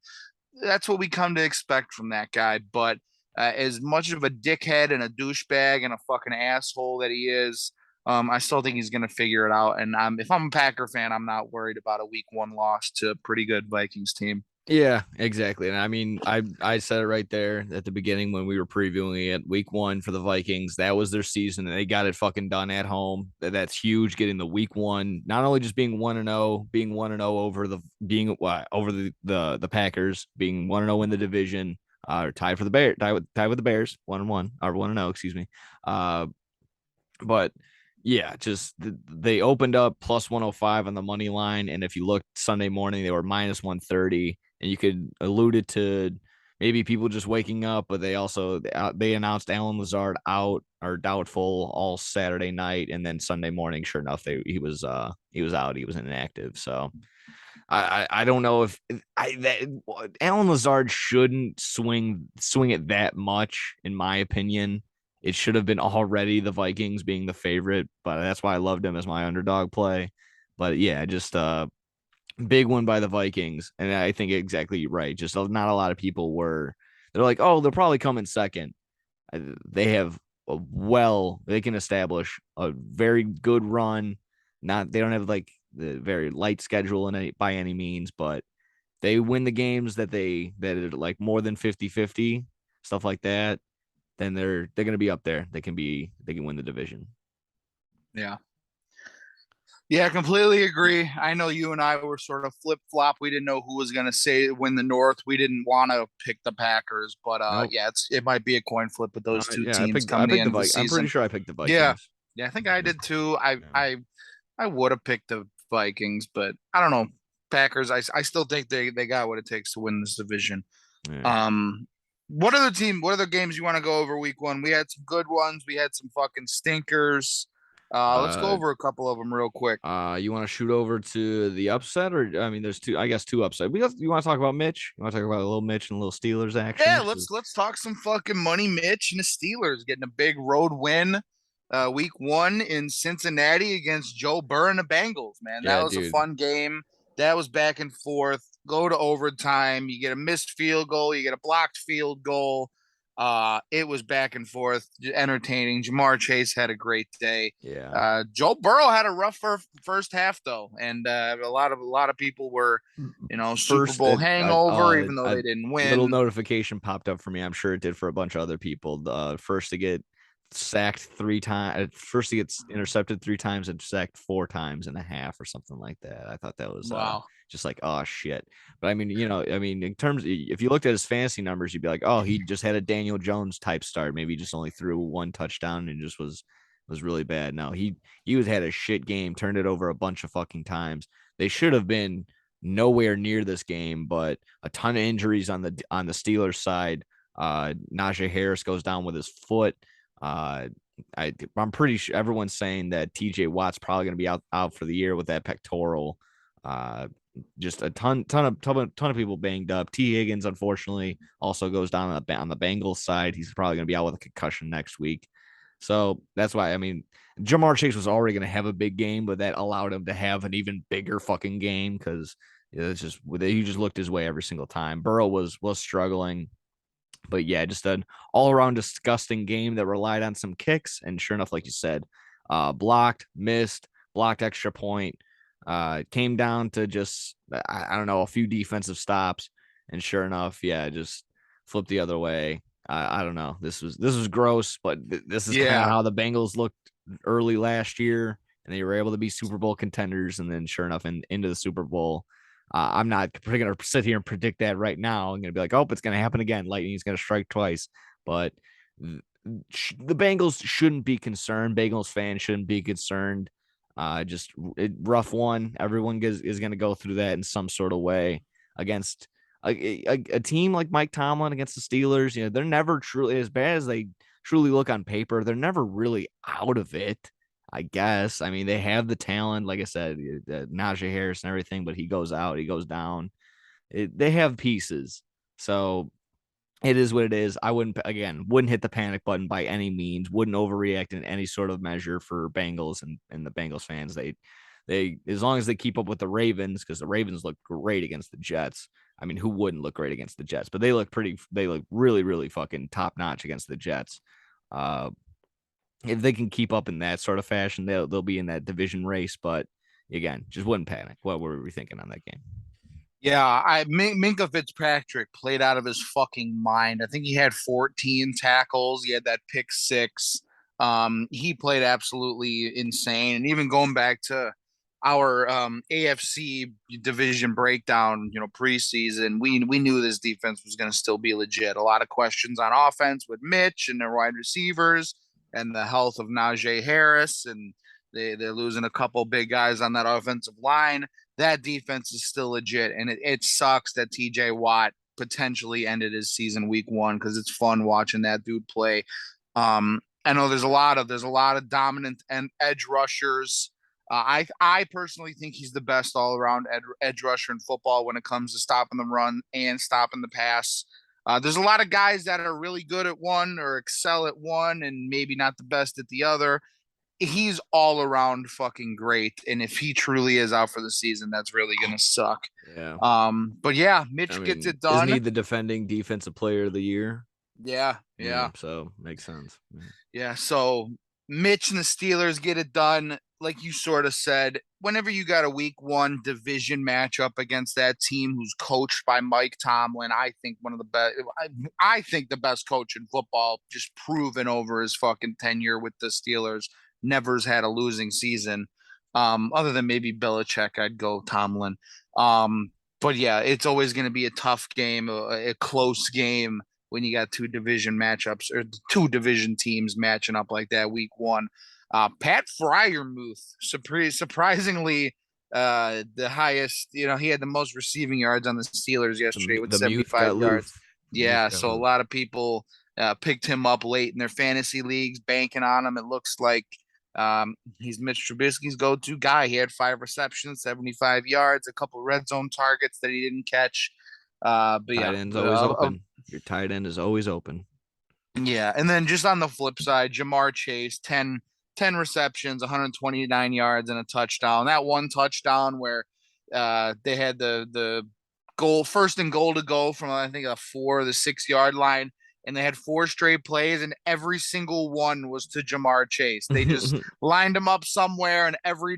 That's what we come to expect from that guy. But as much of a dickhead and a douchebag and a fucking asshole that he is, I still think he's going to figure it out. And if I'm a Packer fan, I'm not worried about a week one loss to a pretty good Vikings team. Yeah, exactly. And I mean, I said it right there at the beginning when we were previewing it. Week one for the Vikings, that was their season, and they got it fucking done at home. That's huge. Getting the week one, not only just being 1-0, being 1-0 over the Packers, being 1-0 in the division, or tied for the tied with the Bears, 1-1 or 1-0, excuse me. But yeah, just they opened up plus 105 on the money line, and if you looked Sunday morning, they were minus 130, and you could allude it to maybe people just waking up, but they announced Alan Lazard out or doubtful all Saturday night, and then Sunday morning, sure enough, he was out, he was inactive. So I don't know if Alan Lazard shouldn't swing it that much, in my opinion. It should have been already the Vikings being the favorite, but that's why I loved him as my underdog play. But yeah, just big one by the Vikings, and I think exactly right. Just not a lot of people were. They're like, oh, they'll probably come in second. They have they can establish a very good run. They don't have like the very light schedule by any means, but they win the games that are like more than 50-50, stuff like that, then they're going to be up there. They can win the division. Yeah. Yeah, completely agree. I know you and I were sort of flip flop. We didn't know who was going to say win the North. We didn't want to pick the Packers, but Nope. yeah, it might be a coin flip with those two Yeah, teams I coming to the picked the end of the I'm pretty season. sure I picked the Yeah, Vikings. yeah, I think I did too. Yeah. I would have picked the Vikings, but I don't know. Packers. I still think they got what it takes to win this division. Yeah. Um, what other games you want to go over week one? We had some good ones. We had some fucking stinkers. Let's go Uh, over a couple of them real quick. you want to shoot over to the upset, or I mean, there's two. I guess two upset. You want to talk about Mitch? You want to talk about a little Mitch and a little Steelers action? Yeah, let's talk some fucking money. Mitch and the Steelers getting a big road win, week one in Cincinnati against Joe Burrow and the Bengals. Man, that Yeah, was a dude. fun game. That was back and forth. Go to overtime. You get a missed field goal. You get a blocked field goal. It was back and forth, entertaining. Jamar Chase had a great day. Yeah. Joe Burrow had a rough first half though, and a lot of people were, Super First, Bowl hangover, even though a they didn't little win. notification popped up for me. I'm sure it did for a bunch of other people. First to get sacked 3 times, first to get intercepted 3 times and sacked 4 times and a half or something like that. I thought that was Wow. just like, oh shit. But I mean, in terms, if you looked at his fantasy numbers, you'd be like, oh, he just had a Daniel Jones type start. Maybe he just only threw one touchdown and just was really bad. No, he was had a shit game, turned it over a bunch of fucking times. They should have been nowhere near this game, but a ton of injuries on the Steelers side. Najee Harris goes down with his foot. Uh, I'm pretty sure everyone's saying that TJ Watt's probably going to be out for the year with that pectoral. Uh, just a ton of people banged up. T Higgins unfortunately also goes down on the Bengals side. He's probably going to be out with a concussion next week. So that's why, I mean, Jamar Chase was already going to have a big game, but that allowed him to have an even bigger fucking game because it's just he just looked his way every single time. Burrow was struggling, but yeah, just an all around disgusting game that relied on some kicks. And sure enough, like you said, blocked, missed, blocked extra point. Came down to just I don't know, a few defensive stops, and sure enough, yeah, just flipped the other way. I don't know. This was gross, but this is kind of Yeah. how the Bengals looked early last year, and they were able to be Super Bowl contenders, and then sure enough, into the Super Bowl. I'm not going to sit here and predict that right now. I'm going to be like, oh, it's going to happen again. Lightning's going to strike twice, but the Bengals shouldn't be concerned. Bengals fans shouldn't be concerned. Rough one. Everyone is going to go through that in some sort of way against a team like Mike Tomlin against the Steelers. They're never truly as bad as they truly look on paper. They're never really out of it. I guess. I mean, they have the talent, like I said, Najee Harris and everything, but he goes out, he goes down. They have pieces, so it is what it is. I wouldn't hit the panic button by any means. Wouldn't overreact in any sort of measure for Bengals and the Bengals fans. They as long as they keep up with the Ravens, because the Ravens look great against the Jets. I mean, who wouldn't look great against the Jets? But they look really, really fucking top notch against the Jets. Uh, if they can keep up in that sort of fashion, they'll be in that division race. But again, just wouldn't panic. What were we thinking on that game? Yeah, Minka Fitzpatrick played out of his fucking mind. I think he had 14 tackles. He had that pick six. He played absolutely insane. And even going back to our AFC division breakdown, preseason, we knew this defense was going to still be legit. A lot of questions on offense with Mitch and their wide receivers and the health of Najee Harris, and they're losing a couple big guys on that offensive line. That defense is still legit, and it sucks that TJ Watt potentially ended his season week one, because it's fun watching that dude play. I know there's a lot of dominant and edge rushers. I personally think he's the best all around edge rusher in football when it comes to stopping the run and stopping the pass. There's a lot of guys that are really good at one or excel at one and maybe not the best at the other. He's all around fucking great. And if he truly is out for the season, that's really gonna suck. Yeah. But yeah, I Mitch gets mean, it isn't he done. the defending defensive player of the year? Yeah, Yeah, yeah, so makes sense. yeah. So Mitch and the Steelers get it done. Like you sort of said, whenever you got a week one division matchup against that team who's coached by Mike Tomlin, I think one of the best. I think the best coach in football, just proven over his fucking tenure with the Steelers. Never's had a losing season. Other than maybe Belichick, I'd go Tomlin. Um, but yeah, it's always going to be a tough game, a close game when you got two division matchups or two division teams matching up like that week one. Pat Fryermuth, surprisingly, the highest, he had the most receiving yards on the Steelers yesterday with The Muth 75 got yards. loose. Muth Yeah, got so a loose. lot of people picked him up late in their fantasy leagues, banking on him. It looks like he's Mitch Trubisky's go-to guy. He had 5 receptions, 75 yards, a couple red zone targets that he didn't catch. But yeah, Tight end's always open. Your tight end is always open. yeah. And then just on the flip side, Jamar Chase, 10 receptions, 129 yards, and a touchdown. That one touchdown where they had the goal, first and goal to go from I think a 4 or the 6 yard line, and they had 4 straight plays, and every single one was to Jamar Chase. They just lined him up somewhere, and every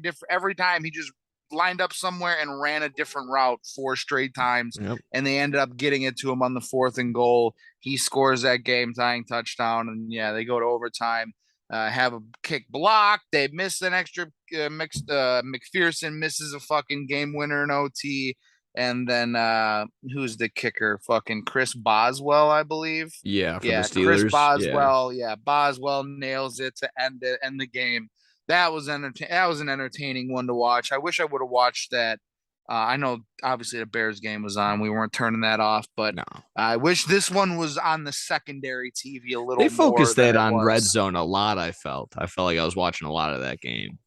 time he just lined up somewhere and ran a different route 4 straight times, Yep. and they ended up getting it to him on the fourth and goal. He scores that game tying touchdown, and yeah, they go to overtime. Have a kick block. They miss an extra. McPherson misses a fucking game winner in OT. And then who's the kicker? Fucking Chris Boswell, I believe. Yeah, for the Yeah, Chris Steelers. Yeah. Boswell. Yeah, Boswell nails it to end the game. That was That was an entertaining one to watch. I wish I would have watched that. I know obviously the Bears game was on. We weren't turning that off, but No. I wish this one was on the secondary TV a They little more focused than that it on red was. zone a lot, I felt. I felt like I was watching a lot of that game.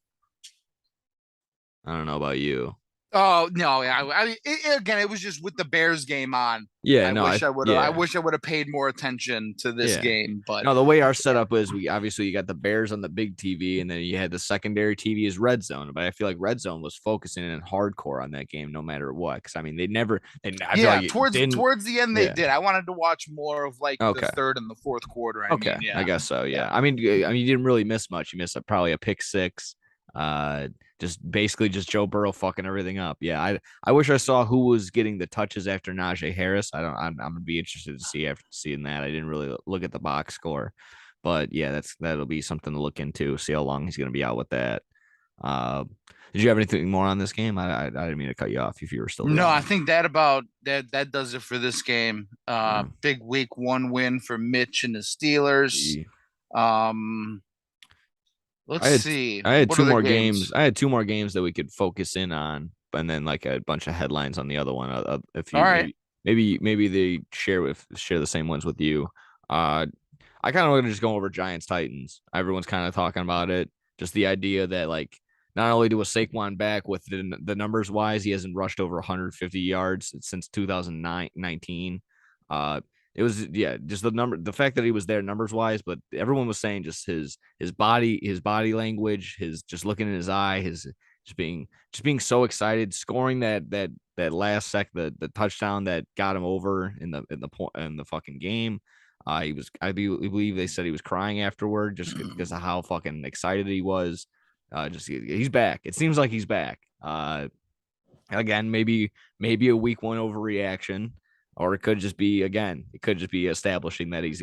I don't know about you. Oh no! Yeah, again, it was just with the Bears game on. Yeah, I no, wish I would have. I yeah. wish I would have paid more attention to this Yeah. game. But No, the way our yeah, setup is, we obviously you got the Bears on the big TV, and then you had the secondary TV as red zone. But I feel like red zone was focusing in hardcore on that game, no matter what. Because I mean, they never. And I feel yeah. like it didn't. Towards the end, they Yeah. did. I wanted to watch more of like the Okay. third and the fourth quarter. I Okay. mean, I yeah, guess so. yeah. Yeah. I mean, you didn't really miss much. You missed probably a pick six. Uh, just basically just Joe Burrow fucking everything up. Yeah. I wish I saw who was getting the touches after Najee Harris. I don't. I'm gonna be interested to see after seeing that. I didn't really look at the box score, but yeah, that'll be something to look into. See how long he's gonna be out with that. Uh, did you have anything more on this game? I didn't mean to cut you off if you were still No, doing I that. think that does it for this game. Yeah. Big week one win for Mitch and the Steelers. Yeah. Um, let's I had see. I had What two other more games? games. I had two more games that we could focus in on, and then like a bunch of headlines on the other one. If All you right. maybe they share the same ones with you. Uh, I kind of want to just go over Giants Titans. Everyone's kind of talking about it. Just the idea that like not only do a Saquon back with the numbers wise, he hasn't rushed over 150 yards since 2019. It was just the fact that he was there numbers wise, but everyone was saying just his body language, his just looking in his eye, his just being so excited, scoring that last the touchdown that got him over in the fucking game. I believe they said he was crying afterward just because of how fucking excited he was. Just he's back. It seems like he's back. Again, maybe a week one overreaction, or it could just be establishing that he's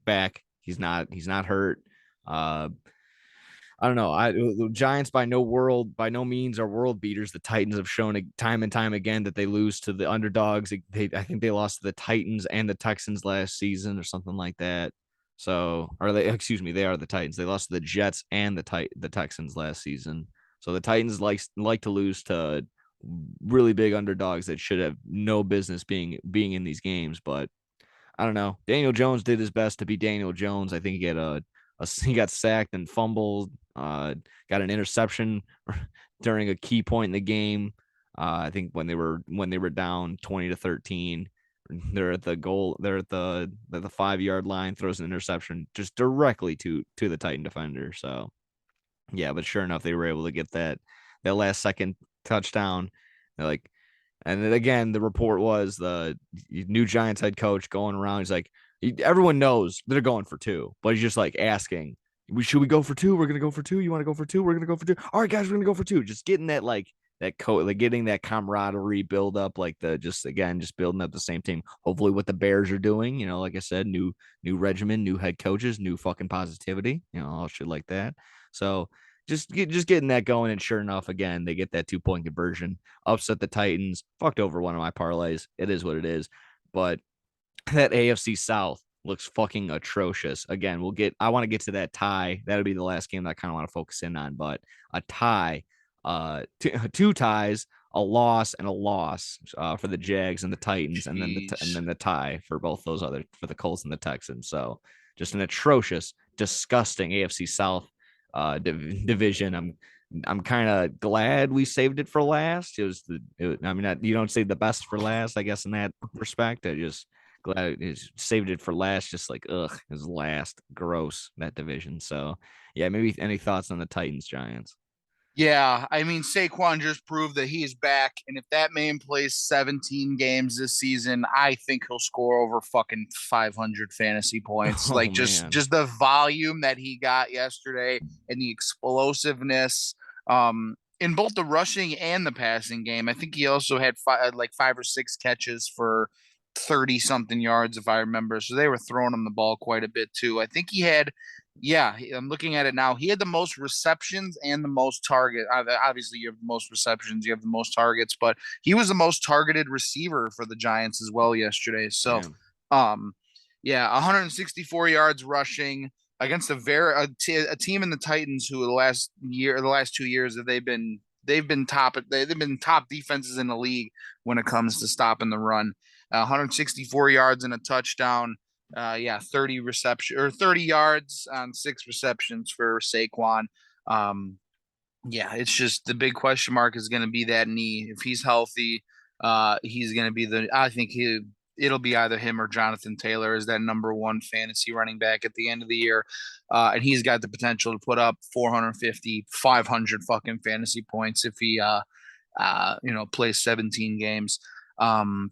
back. He's not hurt. Uh, I don't know. The Giants by no means are world beaters. The Titans have shown time and time again that they lose to the underdogs. I think they lost to the Titans and the Texans last season or something like that. So, excuse me, they are the Titans. They lost to the Jets and the Texans last season. So the Titans like to lose to really big underdogs that should have no business being in these games. But I don't know. Daniel Jones did his best to be Daniel Jones. I think he got sacked and fumbled. Got an interception during a key point in the game. I think when they were down 20-13, they're at the goal. They're at the 5 yard line. Throws an interception just directly to the Titan defender. So yeah, but sure enough, they were able to get that last second touchdown. They're like, and then again, the report was the new Giants head coach going around. He's like, everyone knows they're going for two, but he's just like asking, should we go for two? We're gonna go for two. You want to go for two? We're gonna go for two. All right, guys, we're gonna go for two. Just getting that getting that camaraderie build up, like just building up the same team. Hopefully, what the Bears are doing, like I said, new regimen, new head coaches, new fucking positivity, all shit like that. So just getting that going. And sure enough, again, they get that 2-point conversion, upset the Titans, fucked over one of my parlays. It is what it is. But that AFC South looks fucking atrocious. Again, I want to get to that tie. That'll be the last game that I kind of want to focus in on, but a tie, two ties, a loss and a loss for the Jags and the Titans, and Jeez. then the tie for both those other for the Colts and the Texans. So just an atrocious, disgusting AFC South division. I'm kind of glad we saved it for last. I mean, you don't save the best for last, I guess, in that respect. I just glad it saved it for last. Just like, ugh, is last. Gross, that division. So, yeah, maybe any thoughts on the Titans Giants? Yeah, I mean Saquon just proved that he's back, and if that man plays 17 games this season, I think he'll score over fucking 500 fantasy points. Oh Like just man. just the volume that he got yesterday and the explosiveness in both the rushing and the passing game. I think he also had like 5 or 6 catches for 30 something yards if I remember. So they were throwing him the ball quite a bit too. I think he had yeah, I'm looking at it now. He had the most receptions and the most target. Obviously, you have the most receptions, you have the most targets, but he was the most targeted receiver for the Giants as well yesterday. So, Damn. um, yeah, 164 yards rushing against a team in the Titans who the last 2 years that they've been top defenses in the league when it comes to stopping the run. 164 yards and a touchdown. Yeah, 30 reception or 30 yards on 6 receptions for Saquon. Um, yeah, it's just the big question mark is going to be that knee. If he's healthy, he's going to be I think it'll be either him or Jonathan Taylor as that #1 fantasy running back at the end of the year. And he's got the potential to put up 450, 500 fucking fantasy points if he, plays 17 games. Um,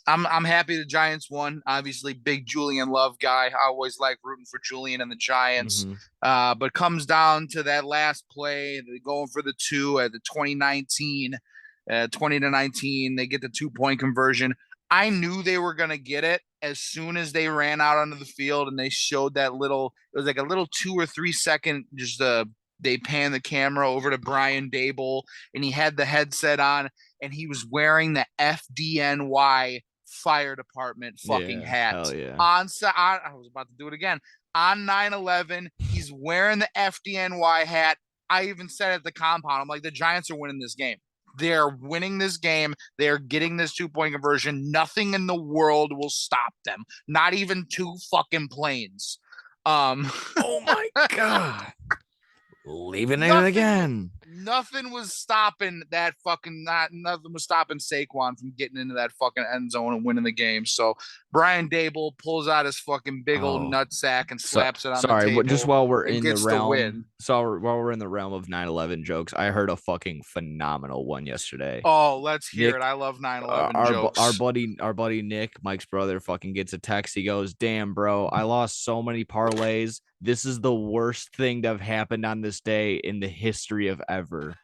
I'm happy the Giants won. Obviously, big Julian Love guy. I always like rooting for Julian and the Giants. Mm-hmm. But comes down to that last play, going for the two at the 2019, 20 to 19. They get the 2-point conversion. I knew they were gonna get it as soon as they ran out onto the field and they showed that little. It was like a little 2 or 3 second. They pan the camera over to Brian Dable and he had the headset on and he was wearing the FDNY fire department fucking Yeah. hat Hell yeah. I was about to do it again on 9/11. He's wearing the FDNY hat. I even said at the compound, I'm like, the Giants are winning this game. They're winning this game. They're getting this 2-point conversion. Nothing in the world will stop them. Not even 2 fucking planes. Oh my god. Leaving it nothing again. nothing was stopping that fucking not nothing was stopping Saquon from getting into that fucking end zone and winning the game. So Brian Dable pulls out his fucking big old Oh, nut sack and so slaps it on the sorry. Just table while we're and in the gets the realm, win. while we're in the realm of 9/11 jokes, I heard a fucking phenomenal one yesterday. Oh, let's hear it. Nick, I love 9/11 our jokes. buddy Nick, Mike's brother, fucking gets a text. He goes, "Damn, bro, I lost so many parlays. This is the worst thing to have happened on this day in the history of ever."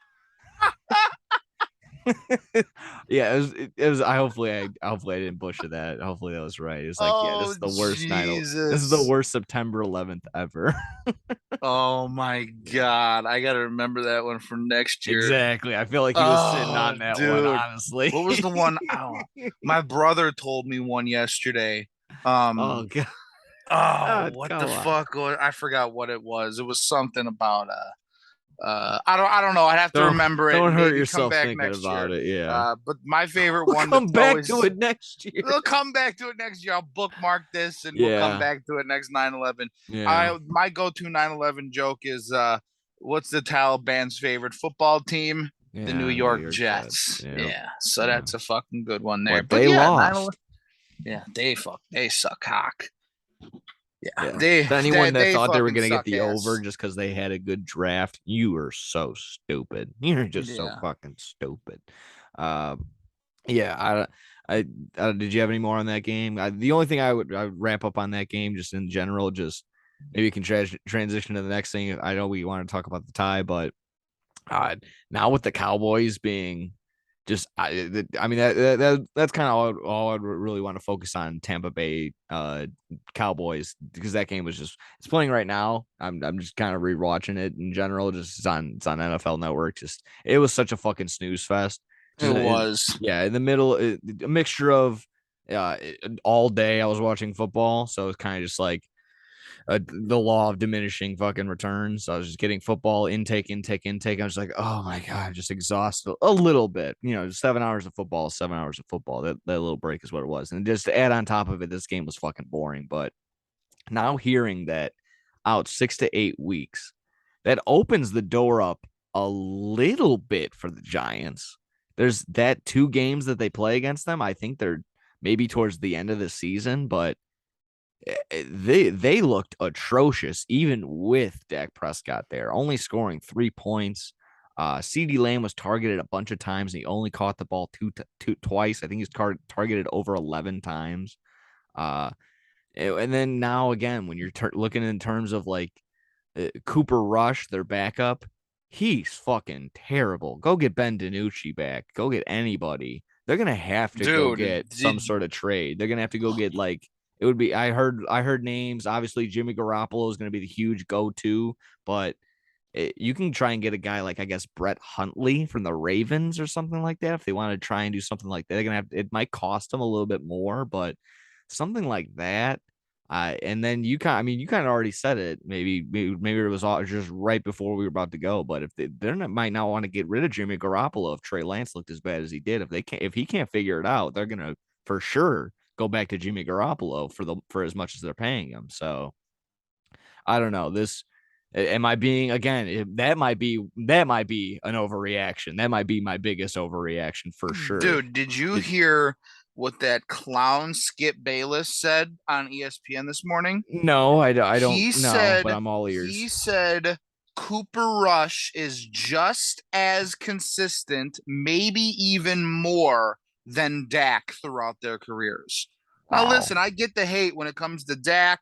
Yeah, it was. Hopefully I didn't bullshit that. Hopefully that was right. It's like, yeah, this Oh is the worst night. This is the Jesus. worst September 11th ever. Oh my God. I gotta remember that one for next year. Exactly. I feel like he was sitting Oh, on that one, dude. honestly. What was the one? Oh, my brother told me one yesterday. Oh Um, god, oh, what come the on. fuck? I forgot what it was. It was something about I don't know. I'd have to remember it Don't and hurt maybe come yourself back thinking next about year. it. Yeah. But my favorite We'll one come that's back to always it next year. we'll come back to it next year. I'll bookmark this and we'll come Yeah. back to it next 9/11. Yeah. I my go-to 9/11 joke is what's the Taliban's favorite football team? The New Yeah. New York York Jets. Jets. Yep. Yeah. So Yeah. that's a fucking good one there. But But they yeah, lost. 9/11. Yeah, they suck cock. Yeah, Yeah. To they anyone that they thought they were fucking gonna get suck the over ass. just because they had a good draft, you are so stupid. You're just so Yeah. fucking stupid. Um, yeah. Did you have any more on that game? The only thing I would wrap up on that game, just in general, just maybe you can transition to the next thing. I know we want to talk about the tie, but uh, now with the Cowboys being just I mean that's kind of all I really want to focus on Tampa Bay Cowboys, because that game was just, it's playing right now. I'm just kind of rewatching it in general. Just it's on NFL Network. Just it was such a fucking snooze fest. It Just was. yeah, in the middle, a mixture of all day I was watching football, so it's kind of just like the law of diminishing fucking returns. So I was just getting football intake, intake, intake. I was like, oh my god, I'm just exhausted a little bit. 7 hours of football, 7 hours of football. That little break is what it was. And just to add on top of it, this game was fucking boring. But now hearing that out 6 to 8 weeks, that opens the door up a little bit for the Giants. There's that 2 games that they play against them. I think they're maybe towards the end of the season, but they looked atrocious even with Dak Prescott there, only scoring 3 points. CD Lamb was targeted a bunch of times and he only caught the ball twice. I think he's targeted over 11 times. Uh, and then now again, when you're looking in terms of like Cooper Rush, their backup, he's fucking terrible. Go get Ben DiNucci back. Go get anybody. They're gonna have to go Dude, get some sort of trade. They're gonna have to go get like, it would be. I heard names. Obviously, Jimmy Garoppolo is gonna be the huge go-to, but you can try and get a guy like, I guess, Brett Huntley from the Ravens or something like that. If they want to try and do something like that, they're gonna have. It might cost them a little bit more, but something like that. And then I mean, you kind of already said it. Maybe it was all just right before we were about to go. But if might not want to get rid of Jimmy Garoppolo if Trey Lance looked as bad as he did. If he can't figure it out, they're gonna for sure go back to Jimmy Garoppolo for as much as they're paying him. So I don't know. Am I being, again, that might be an overreaction. That might be my biggest overreaction for sure. dude, did you hear what that clown Skip Bayless said on ESPN this morning? No, I don't He know, but said I'm all he ears. said Cooper Rush is just as consistent, maybe even more than Dak throughout their careers. Now Wow. listen, I get the hate when it comes to Dak.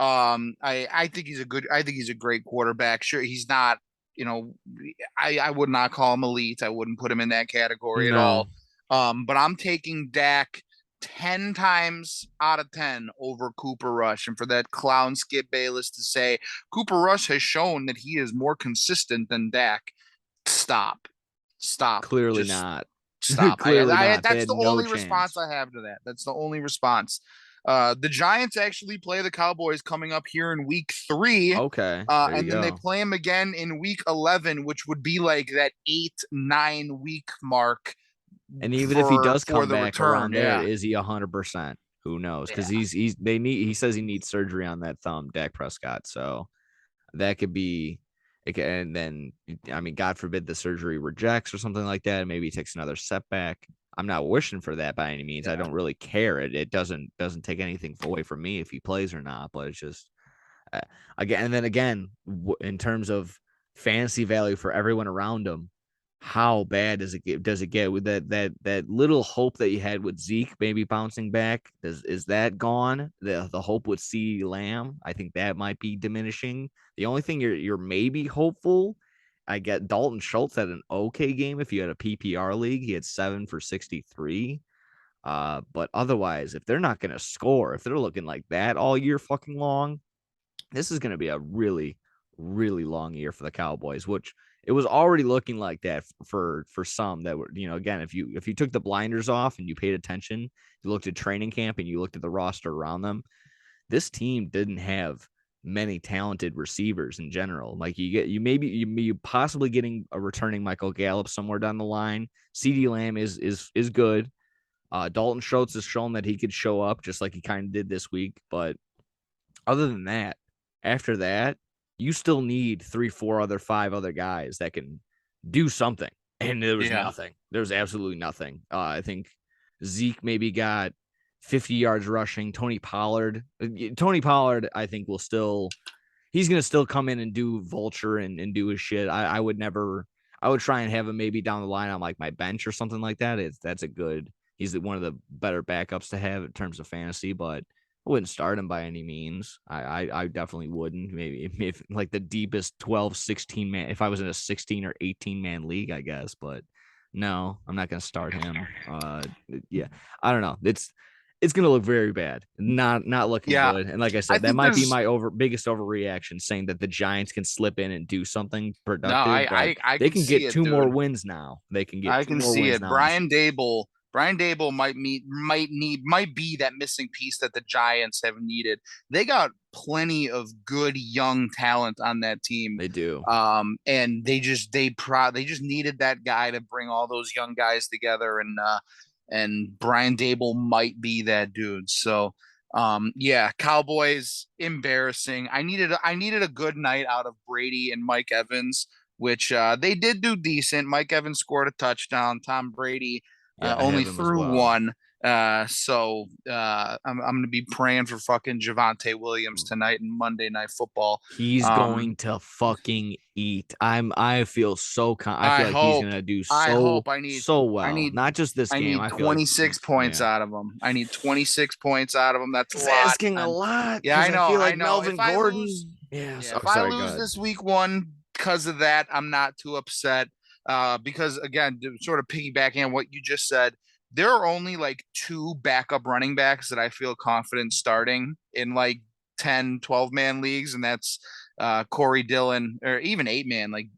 I think he's a great quarterback. Sure, he's not, you know, I would not call him elite. I wouldn't put him in that category at No, all. But I'm taking Dak 10 times out of 10 over Cooper Rush. And for that clown Skip Bayless to say Cooper Rush has shown that he is more consistent than Dak, stop. Stop. clearly Just not. stop. Clearly not. They That's had the no only response chance. I have to that. That's the only response. The Giants actually play the Cowboys coming up here in week 3. Okay, there you And then they go. play them again in week 11, which would be like that 8, 9 week mark And even if he for does come the back return. around there, Yeah. is he 100%? Who knows? Because Yeah. he says he needs surgery on that thumb, Dak Prescott. So that could be, and then I mean, God forbid the surgery rejects or something like that. Maybe he takes another setback. I'm not wishing for that by any means. I Yeah. don't really care. It doesn't take anything away from me if he plays or not. But it's just uh, again, and then again, in terms of fantasy value for everyone around him, how bad does it get? Does it get with that little hope that you had with Zeke maybe bouncing back? Is that gone? The hope with C Lamb, I think that might be diminishing. The only thing you're maybe hopeful, I get Dalton Schultz had an okay game if you had a PPR league. He had 7 for 63. But otherwise, if they're not going to score, if they're looking like that all year fucking long, this is going to be a really, really long year for the Cowboys, which it was already looking like that for some that were, again, if you took the blinders off and you paid attention, you looked at training camp and you looked at the roster around them, this team didn't have many talented receivers in general. Like you possibly getting a returning Michael Gallup somewhere down the line. CD Lamb is good. Dalton Schultz has shown that he could show up just like he kind of did this week, but other than that, after that, you still need 3, 4 other 5 other guys that can do something. And there was Yeah. nothing. There was absolutely nothing. I think Zeke maybe got 50 yards rushing. Tony Pollard, I think he's gonna still come in and do vulture and do his shit. I would never. I would try and have him maybe down the line on like my bench or something like that. That's a good. He's one of the better backups to have in terms of fantasy, but I wouldn't start him by any means. I definitely wouldn't. Maybe if like the deepest 12, 16 man, if I was in a 16 or 18 man league, I guess. But No, I'm not gonna start him. Yeah, I don't know. It's gonna look very bad. Not looking Yeah, good. And like I I said, that think might be there's my biggest overreaction, saying that the Giants can slip in and do something no, productive, but I they can can see get it, two more dude. wins now. They can get I two can more see wins it. now. Brian Dable might be that missing piece that the Giants have needed. They got plenty of good young talent on that team. They do. And they just needed that guy to bring all those young guys together, and Brian Dable might be that dude. So yeah, Cowboys embarrassing. I needed a good night out of Brady and Mike Evans, which they did do decent. Mike Evans scored a touchdown. Tom Brady Yeah, I only have him as threw well. one. I'm gonna be praying for fucking Javonte Williams tonight in Monday Night Football. He's Um, going to fucking eat. I feel so I I feel like he's hope, gonna do I so hope I need, so I well. need, Not just this I game. need I feel like 26 he's points yeah. out of him. I need 26 points out of him. That's a It's lot. asking a And lot yeah, because I feel I like know. Melvin Gordon. Yes. Yeah, Oh, if I sorry, lose God. this week one because of that, I'm not too upset. Because again, to sort of piggybacking on what you just said, there are only like two backup running backs that I feel confident starting in like 10, 12 man leagues, and that's Corey Dillon, or even 8 man, like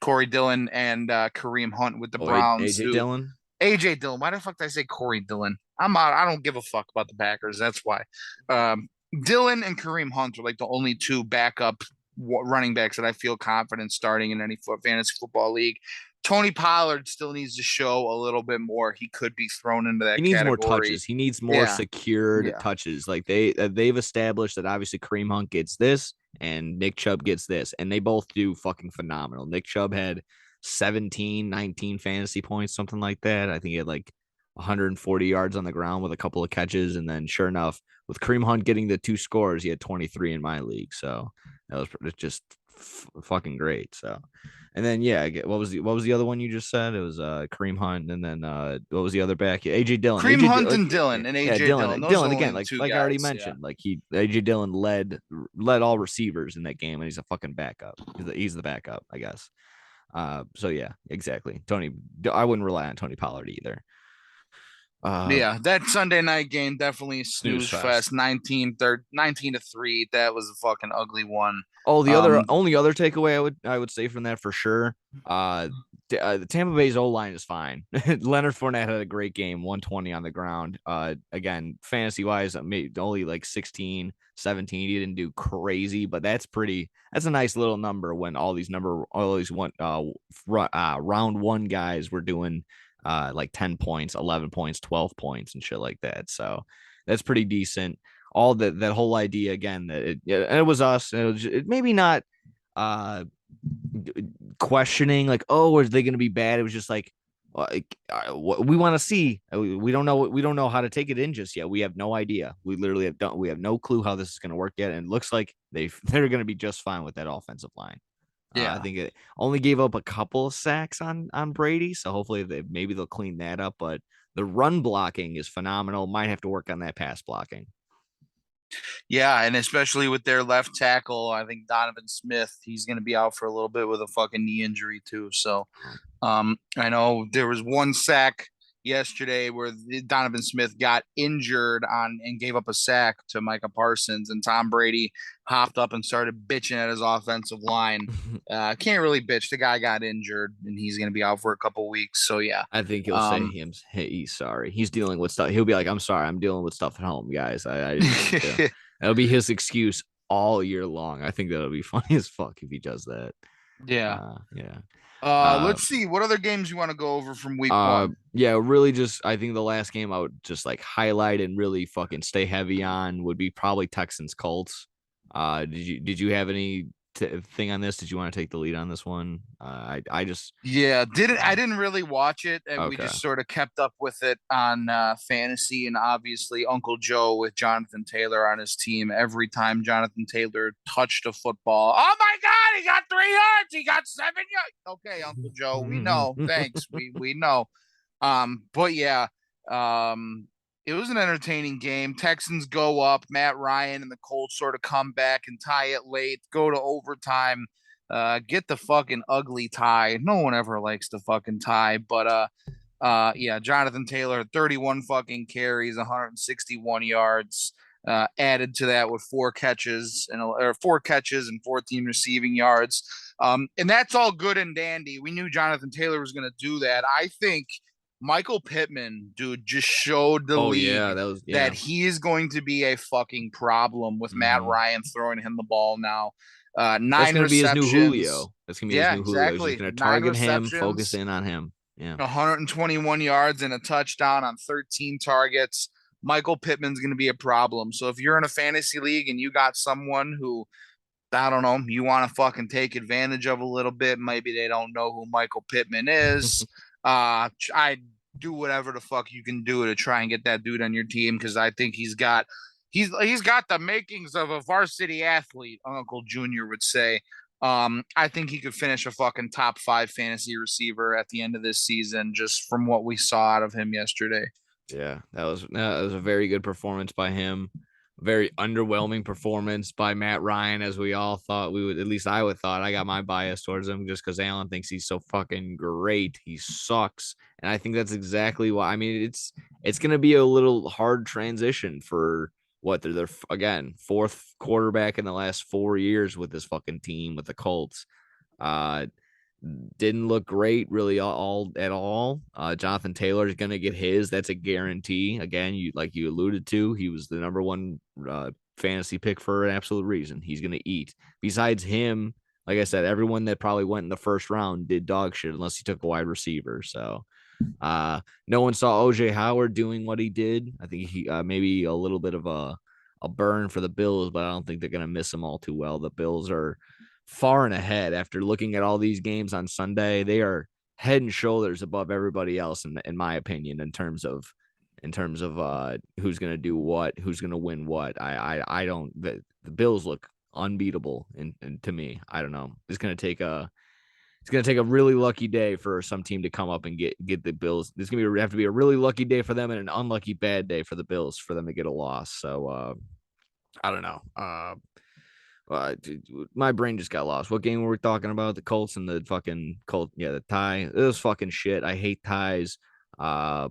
Corey Dillon and Kareem Hunt with the Oh, Browns, AJ who Dillon. AJ Dillon. Why the fuck did I say Corey Dillon? I'm out. I don't give a fuck about the Packers. That's why. Um, Dillon and Kareem Hunt are like the only two backup running backs that I feel confident starting in any fantasy football league. Tony Pollard still needs to show a little bit more. He could be thrown into He that needs more category. touches. He needs more Yeah, secured yeah, touches. Like they've established that obviously Kareem Hunt gets this and Nick Chubb gets this, and they both do fucking phenomenal. Nick Chubb had 17, 19 fantasy points, something like that. I think he had like 140 yards on the ground with a couple of catches, and then sure enough, with Kareem Hunt getting the 2 scores, he had 23 in my league. So that was just fucking great. So and then yeah, what was the other one you just said? It was Kareem Hunt, and then what was the other back? AJ Dillon. Kareem Hunt Like and Dillon and yeah, AJ Dillon. Dillon. Those are Dillon the only again, the two like I already guys. Yeah, mentioned, like AJ Dillon led all receivers in that game, and he's a fucking backup. He's the backup, I guess. So yeah, exactly. I wouldn't rely on Tony Pollard either. yeah. That Sunday night game definitely a Snooze snooze fest. fest. 19 to 3. That was a fucking ugly one. Oh, the Um, only other takeaway I would say from that for sure. The Tampa Bay's O line is fine. Leonard Fournette had a great game, 120 on the ground. Again, fantasy wise, maybe only like 16, 17. He didn't do crazy, but that's a nice little number when all these round one guys were doing like 10 points, 11 points, 12 points, and shit like that. So that's pretty decent. All that whole idea again that it was us. It was maybe not uh questioning like, oh, are they going to be bad? It was just like we want to see. We don't know. We don't know how to take it in just yet. We have no idea. We literally we have no clue how this is going to work yet. And it looks like they're going to be just fine with that offensive line. I yeah. think it only gave up a couple of sacks on Brady, so hopefully maybe they'll clean that up. But the run blocking is phenomenal. Might have to work on that pass blocking. Yeah, and especially with their left tackle, I think Donovan Smith, he's going to be out for a little bit with a fucking knee injury too. So, I know there was one sack yesterday where Donovan Smith got injured on and gave up a sack to Micah Parsons, and Tom Brady hopped up and started bitching at his offensive line. Can't really bitch. The guy got injured, and he's going to be out for a couple weeks. So yeah, I think he'll say um, him. Hey, he's sorry. He's dealing with stuff. He'll be like, "I'm sorry. I'm dealing with stuff at home, guys. I didn't mean to." That'll be his excuse all year long. I think that'll be funny as fuck if he does that. yeah. Yeah. Uh, Let's see what other games you want to go over from week one. yeah, really just I think the last game I would just like highlight and really fucking stay heavy on would be probably Texans Colts. Did you have any thing on this? Did you want to take the lead on this one? I just Yeah, I didn't really watch it, and we okay. just sort of kept up with it on fantasy, and obviously Uncle Joe with Jonathan Taylor on his team. Every time Jonathan Taylor touched a football, oh my God, he got 3 yards, he got 7 yards. Okay, Uncle Joe, we know. Thanks, we know. But yeah, um, it was an entertaining game. Texans go up, Matt Ryan and the Colts sort of come back and tie it late, go to overtime. Get the fucking ugly tie. No one ever likes the fucking tie, but yeah, Jonathan Taylor, 31 fucking carries, 161 yards. Added to that with four catches and 14 receiving yards. And that's all good and dandy. We knew Jonathan Taylor was going to do that. I think Michael Pittman, dude, just showed the Oh league yeah, that was that yeah. he is going to be a fucking problem with Matt Hmm. Ryan throwing him the ball now. That's Nine gonna be his new receptions. Julio. That's gonna be his Yeah, new Julio. He's just exactly. gonna Nine target him, focus receptions, in on him. Yeah. 121 yards and a touchdown on 13 targets. Michael Pittman's going to be a problem. So if you're in a fantasy league and you got someone who, I don't know, you want to fucking take advantage of a little bit, maybe they don't know who Michael Pittman is. I do whatever the fuck you can do to try and get that dude on your team because I think he's got the makings of a varsity athlete, Uncle Junior would say. I think he could finish a fucking top 5 fantasy receiver at the end of this season, just from what we saw out of him yesterday. Yeah, that was a very good performance by him. Very underwhelming performance by Matt Ryan, as we all thought we would. At least I would thought. I got my bias towards him just because Allen thinks he's so fucking great. He sucks, and I think that's exactly why. I mean, it's gonna be a little hard transition for what they're again fourth quarterback in the last 4 years with this fucking team with the Colts. Uh, didn't look great really all at all. Jonathan Taylor is going to get his. That's a guarantee. Again, you alluded to, he was the number one fantasy pick for an absolute reason. He's going to eat. Besides him, like I said, everyone that probably went in the first round did dog shit unless he took a wide receiver. So no one saw OJ Howard doing what he did. I think he maybe a little bit of a burn for the Bills, but I don't think they're going to miss him all too well. The Bills are far and ahead after looking at all these games on Sunday. They are head and shoulders above everybody else in my opinion in terms of who's going to do what, who's going to win what. I don't the Bills look unbeatable and to me. I don't know. It's gonna take a really lucky day for some team to come up and get the Bills. There's gonna have to be a really lucky day for them and an unlucky bad day for the Bills for them to get a loss. So I don't know. My brain just got lost. What game were we talking about? The Colts and the fucking Colt. Yeah, the tie. It was fucking shit. I hate ties. Uh,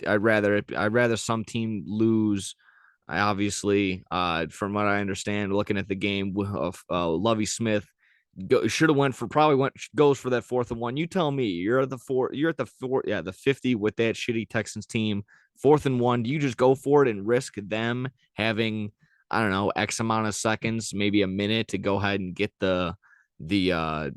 I'd rather some team lose. I obviously, from what I understand, looking at the game of Lovey Smith, should have goes for that 4th and 1. You tell me, you're at the 4, yeah, the 50 with that shitty Texans team, 4th and 1. Do you just go for it and risk them having, I don't know, X amount of seconds, maybe a minute to go ahead and get the uh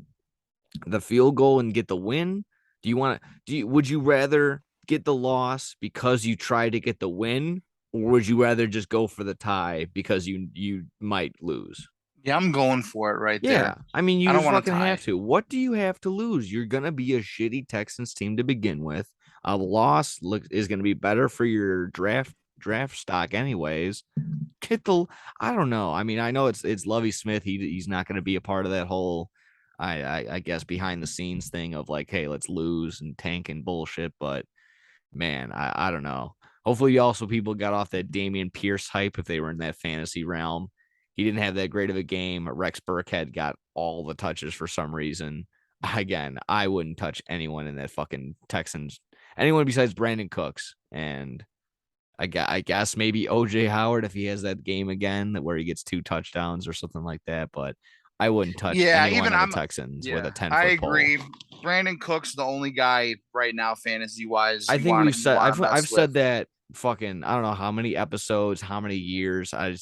the field goal and get the win? Would you rather get the loss because you try to get the win, or would you rather just go for the tie because you might lose? Yeah, I'm going for it right Yeah, there. I mean, you I don't just want to fucking tie. have to. What do you have to lose? You're gonna be a shitty Texans team to begin with. A loss is gonna be better for your draft stock, anyways. Kittle, I don't know. I mean, I know it's Lovey Smith. He's not gonna be a part of that whole, I guess, behind the scenes thing of like, hey, let's lose and tank and bullshit. But man, I don't know. Hopefully, also people got off that Damian Pierce hype if they were in that fantasy realm. He didn't have that great of a game. Rex Burkhead got all the touches for some reason. Again, I wouldn't touch anyone in that fucking Texans, anyone besides Brandon Cooks. And I guess maybe OJ Howard if he has that game again where he gets 2 touchdowns or something like that. But I wouldn't touch Yeah, anyone even on the I'm. Texans with Yeah, a 10 I foot pole. agree. Brandon Cook's the only guy right now, fantasy wise, I think we've you said want to mess I've with. said that fucking, I don't know how many episodes, how many years. I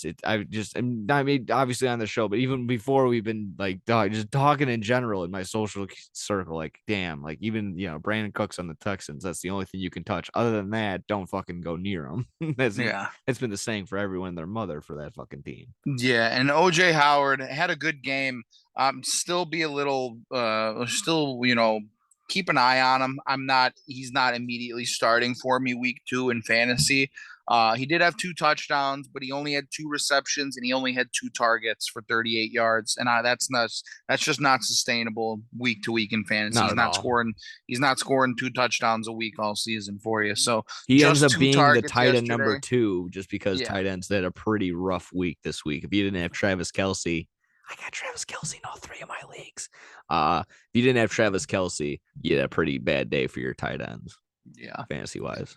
mean, obviously on the show, but even before we've been like just talking in general in my social circle, like damn, like even Brandon Cooks on the Texans, that's the only thing you can touch. Other than that, don't fucking go near them. Yeah. It's been the saying for everyone and their mother for that fucking team. Yeah, and OJ Howard had a good game. Still be a little still, keep an eye on him. He's not immediately starting for me week 2 in fantasy. He did have 2 touchdowns, but he only had 2 receptions and he only had 2 targets for 38 yards. And that's just not sustainable week to week in fantasy. Not at all. He's not scoring 2 touchdowns a week all season for you. So He ends just up two being the targets tight end number yesterday. 2 just because Yeah. tight ends had a pretty rough week this week. If you didn't have Travis Kelsey, I got Travis Kelce in all 3 of my leagues. If you didn't have Travis Kelce, you had a pretty bad day for your tight ends, Yeah. fantasy wise.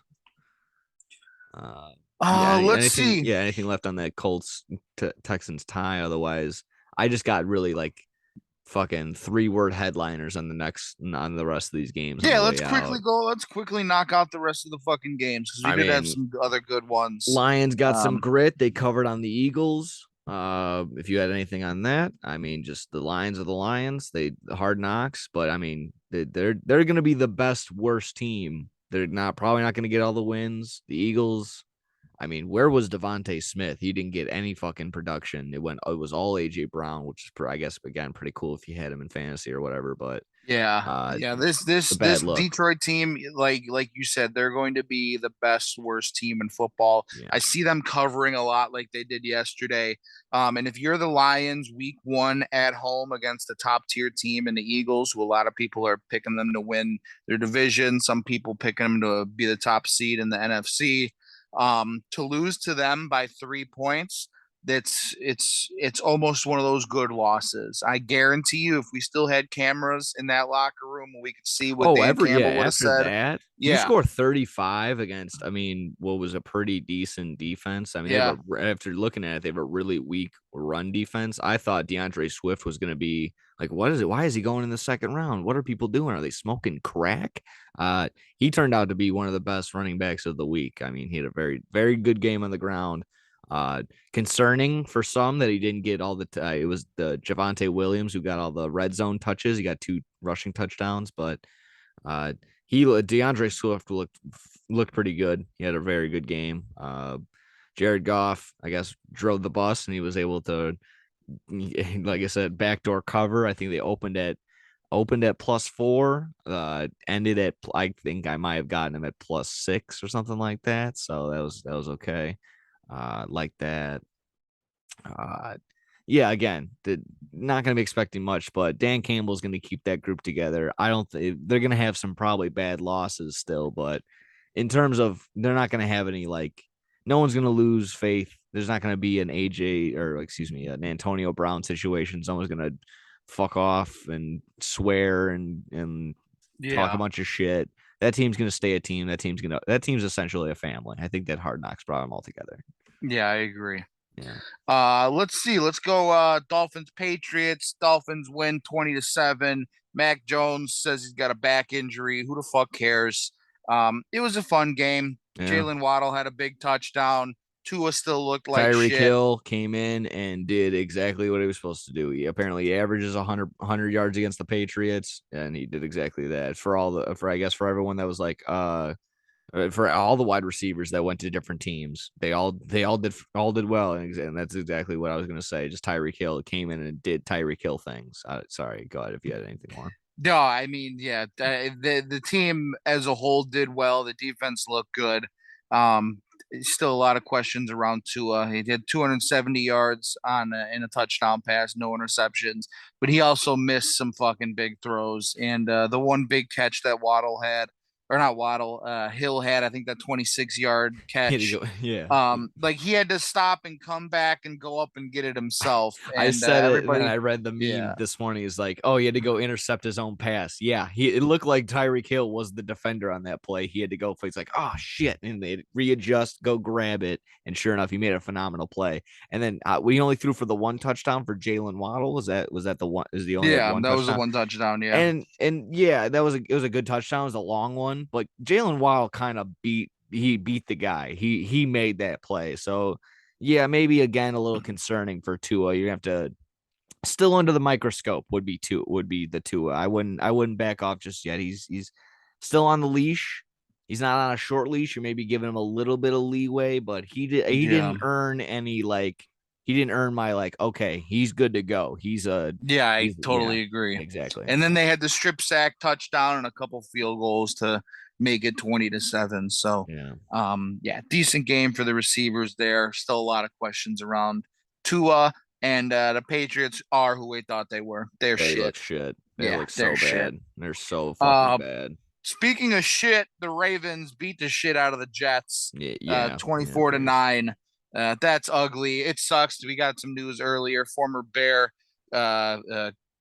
Let's see. Anything left on that Colts Texans tie? Otherwise, I just got really like fucking 3-word headliners on the rest of these games on Yeah, the let's way quickly out. go. Let's quickly knock out the rest of the fucking games because we I did have mean, some other good ones. Lions got some grit. They covered on the Eagles. If you had anything on that, I mean, just the Lions are the Lions. The hard knocks, but I mean, they're going to be the best worst team. They're not probably not going to get all the wins. The Eagles. I mean, where was Devontae Smith? He didn't get any fucking production. It was all AJ Brown, which is I guess again pretty cool if you had him in fantasy or whatever. But Yeah, uh, yeah. This the this bad luck. Detroit team, like you said, they're going to be the best worst team in football. Yeah, I see them covering a lot like they did yesterday. And if you're the Lions, week one at home against a top tier team and the Eagles, who a lot of people are picking them to win their division, some people picking them to be the top seed in the NFC. To lose to them by 3 points, it's almost one of those good losses. I guarantee you, if we still had cameras in that locker room, we could see what Oh, Dan Campbell would have after said. that, you Yeah, score 35 against, I mean, what was a pretty decent defense. I mean, yeah, after looking at it, they have a really weak run defense. I thought DeAndre Swift was going to be like, what is it? Why is he going in the second round? What are people doing? Are they smoking crack? He turned out to be one of the best running backs of the week. I mean, he had a very, very good game on the ground. Uh, Concerning for some that he didn't get all the. It was the Javonte Williams who got all the red zone touches. He got 2 rushing touchdowns, but he DeAndre Swift looked pretty good. He had a very good game. Jared Goff, I guess, drove the bus and he was able to, like I said, backdoor cover. I think they opened at +4, ended at, I think I might have gotten him at +6 or something like that. So that was okay. Like that. Uh, yeah, again, not going to be expecting much, but Dan Campbell's going to keep that group together. I don't think they're going to have some probably bad losses still, but in terms of they're not going to have any like no one's going to lose faith. There's not going to be an AJ or excuse me, an Antonio Brown situation. Someone's going to fuck off and swear and talk a yeah, bunch of shit. That team's going to stay a team. That team's essentially a family. I think that Hard Knocks brought them all together. yeah. I agree. Yeah. Let's see. Let's go. Dolphins Patriots. Dolphins win 20-7. Mac Jones says he's got a back injury. Who the fuck cares? It was a fun game. Yeah. Jalen Waddle had a big touchdown. Tua still looked like Tyreek shit. Hill came in and did exactly what he was supposed to do. He apparently averages 100 yards against the Patriots, and he did exactly that. For I guess for everyone that was like for all the wide receivers that went to different teams, they all did well, and that's exactly what I was going to say. Just Tyreek Hill came in and did Tyreek Hill things. Sorry, go ahead if you had anything more. No, I mean, yeah, the team as a whole did well. The defense looked good. Um, Still a lot of questions around Tua. He did 270 yards on in a touchdown pass, no interceptions, but he also missed some fucking big throws. And the one big catch that Waddle had, or not Waddle, Hill had, I think that 26-yard He had to catch. go, yeah. Like he had to stop and come back and go up and get it himself. I And said it, and then everybody, I read the meme yeah, this morning. Is like, oh, he had to go intercept his own pass. Yeah, it looked like Tyreek Hill was the defender on that play. He had to go. He's like, oh shit, and they readjust, go grab it, and sure enough, he made a phenomenal play. And then we only threw for the 1 touchdown for Jalen Waddle. Was that the one? Is the only had yeah, one that was the touchdown? one touchdown. Yeah. And yeah, it was a good touchdown. It was a long one, but Jalen Waddle kind of beat the guy. He made that play. So yeah, maybe again a little concerning for Tua. You have to still under the microscope would be the Tua. I wouldn't back off just yet. He's still on the leash. He's not on a short leash. You maybe giving him a little bit of leeway, but he Yeah. didn't earn any like he didn't earn my like okay, he's good to go. Yeah, I He's yeah, totally agree. exactly. And then So they had the strip sack touchdown and a couple field goals to make it 20-7. So, yeah. yeah, decent game for the receivers there. Still a lot of questions around Tua, and the Patriots are who we thought they were. They're They shit. look shit. They Yeah, look they're so shit. bad. They're so fucking Uh, bad. Speaking of shit, the Ravens beat the shit out of the Jets, Yeah, yeah, yeah, 24 to please. 9. That's ugly. It sucks. We got some news earlier. Former Bear Not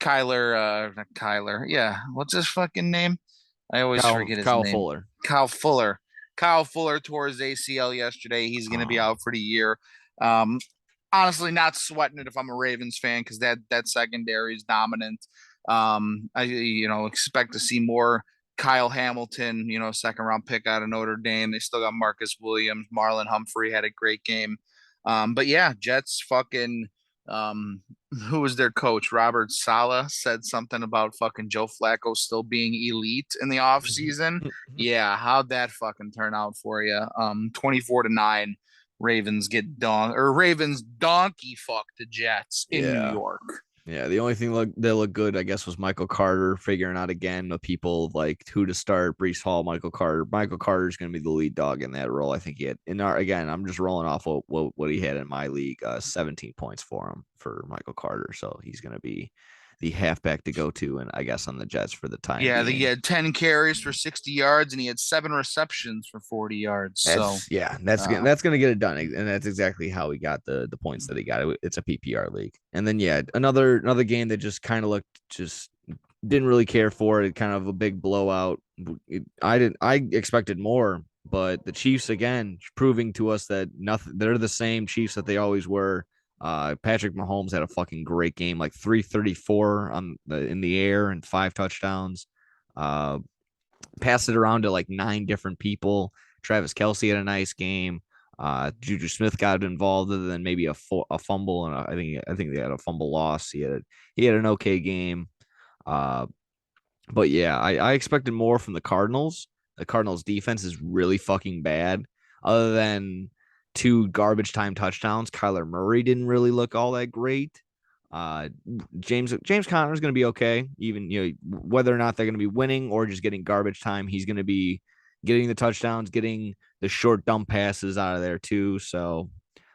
Kyler. Yeah, what's his fucking name? I always forget his Kyle name. Fuller. Kyle Fuller. Kyle Fuller tore his ACL yesterday. He's going to be Oh, out for the year. Um, Honestly, not sweating it if I'm a Ravens fan because that secondary is dominant. I expect to see more Kyle Hamilton, second round pick out of Notre Dame. They still got Marcus Williams, Marlon Humphrey had a great game. But yeah, Jets fucking um who was their coach? Robert Saleh said something about fucking Joe Flacco still being elite in the offseason. Yeah, how'd that fucking turn out for you? 24-9. Ravens donkey fuck the Jets in New yeah. York. Yeah, the only thing that looked good, I guess, was Michael Carter figuring out again the people like who to start. Brees Hall, Michael Carter. Michael Carter is going to be the lead dog in that role. I think he had again. I'm just rolling off what he had in my league. 17 points for him for Michael Carter, so he's going to be the halfback to go to, and I guess on the Jets for the time Yeah, he being. had 10 carries for 60 yards and he had 7 receptions for 40 yards. So, uh, That's gonna get it done, and that's exactly how he got the points that he got. It's a PPR league, and then another game that just kind of looked just didn't really care for it. Kind of a big blowout. I expected more, but the Chiefs again proving to us that nothing. They're the same Chiefs that they always were. Patrick Mahomes had a fucking great game, like 334 in the air and 5 touchdowns. Uh, Passed it around to like 9 different people. Travis Kelce had a nice game. Juju Smith got involved, other than maybe a fumble, and I think they had a fumble loss. He had an okay game. Uh, but yeah, I expected more from the Cardinals. The Cardinals defense is really fucking bad. Other than 2 garbage time touchdowns, Kyler Murray didn't really look all that great. Uh, James Conner is going to be okay, even whether or not they're going to be winning or just getting garbage time. He's going to be getting the touchdowns, getting the short dump passes out of there too. So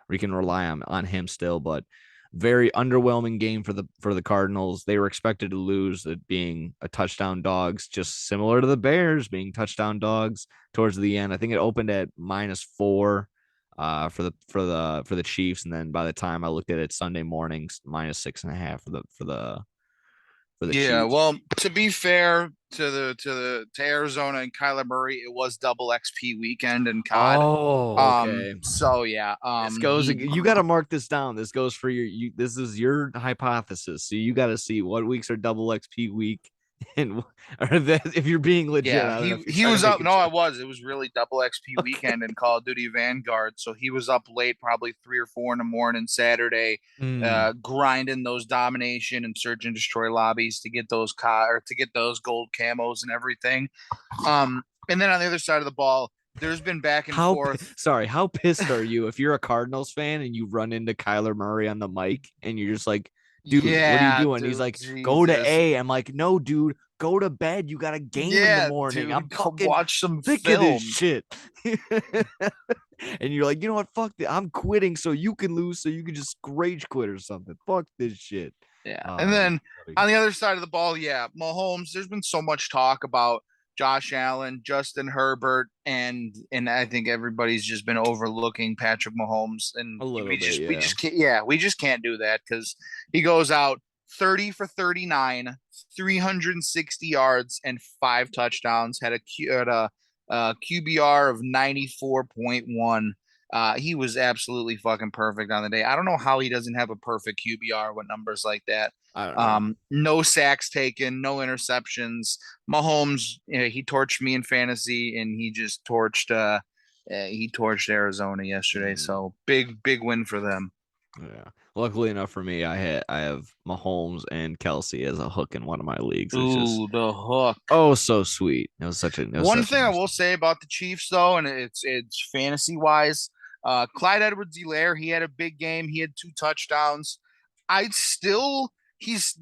we can rely on him still, but very underwhelming game for the Cardinals. They were expected to lose, it being a touchdown dogs, just similar to the Bears being touchdown dogs towards the end. I think it opened at -4 for the Chiefs, and then by the time I looked at it Sunday mornings, -6.5 for the yeah, Chiefs. well, to be fair to Arizona and Kyler Murray, it was double XP weekend in COD. Oh, okay. So yeah, This goes. You got to mark this down. This goes for your. This is your hypothesis. So you got to see what weeks are double XP week, and or that if you're being legit. Yeah, I don't know he if you're he trying to was make up. a No, I joke. was. It was really double XP Okay. weekend in Call of Duty Vanguard. So he was up late, probably 3 or 4 in the morning Saturday, Mm. grinding those domination and search and destroy lobbies to get those gold camos and everything. And then on the other side of the ball, there's been back and forth. Sorry, how pissed are you if you're a Cardinals fan and you run into Kyler Murray on the mic and you're just like, dude, what are you Yeah, doing? He's dude, like, go to Jesus. A. I'm like, no, dude, go to bed. You got a game in the Yeah, morning. I'm dude, go fucking watch some sick of this film. shit. And you're like, you know what? Fuck that. I'm quitting so you can lose, so you can just rage quit or something. Fuck this shit. Yeah. And Oh, then on the other side of the ball, yeah, Mahomes, there's been so much talk about Josh Allen, Justin Herbert, and I think everybody's just been overlooking Patrick Mahomes. And a little we bit, just we yeah. just can't we just can't do that because he goes out 30 for 39, 360 yards and 5 touchdowns, had a QBR of 94.1. He was absolutely fucking perfect on the day. I don't know how he doesn't have a perfect QBR with numbers like that. I don't know. No sacks taken, no interceptions. Mahomes, he torched me in fantasy, and he torched Arizona yesterday. Mm. So big win for them. Yeah. Luckily enough for me, I have Mahomes and Kelsey as a hook in one of my leagues. It's just Ooh, the hook. so sweet. It was One such a thing I nice will game. say about the Chiefs, though, and it's fantasy wise, Clyde Edwards-Helaire, he had a big game. He had 2 touchdowns. I'd still he's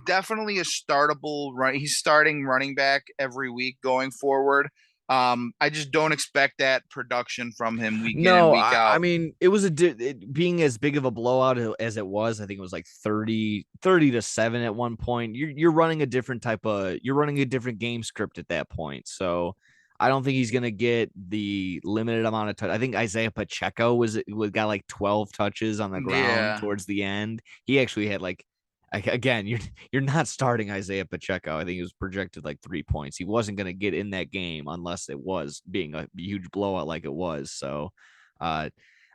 definitely a startable run. He's starting running back every week going forward. I just don't expect that production from him week in and No, week I out. mean it was it being as big of a blowout as it was. I think it was like 30-7 at one point. You're running a different you're running a different game script at that point. So I don't think he's gonna get the limited amount of touch. I think Isaiah Pacheco was got like 12 touches on the ground Yeah, towards the end. He actually had like again, you're not starting Isaiah Pacheco. I think he was projected like 3 points. He wasn't going to get in that game unless it was being a huge blowout like it was. So, uh,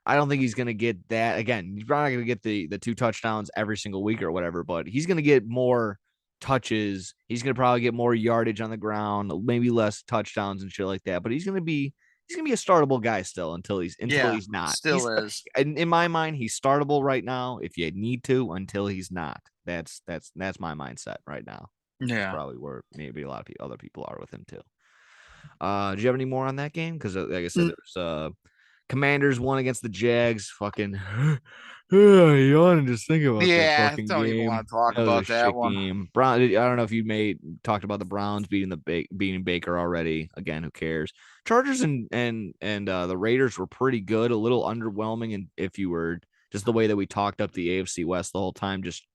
I don't think he's going to get that. Again, he's probably not going to get the 2 touchdowns every single week or whatever, but he's going to get more touches. He's going to probably get more yardage on the ground, maybe less touchdowns and shit like that. But he's gonna be a startable guy still until Yeah, he's not. still is. In my mind, he's startable right now if you need to until he's not. That's my mindset right now, which is Yeah. probably where maybe a lot of other people are with him too. Do you have any more on that game? Because like I said, Mm, there's Commanders won against the Jags. Fucking yawn just think about that yeah, fucking don't even game. want to talk That was a about that shit one. game. Brown. I don't know if you talked about the Browns beating Baker already. Again, who cares? Chargers and the Raiders were pretty good. A little underwhelming, and if you were just the way that we talked up the AFC West the whole time, just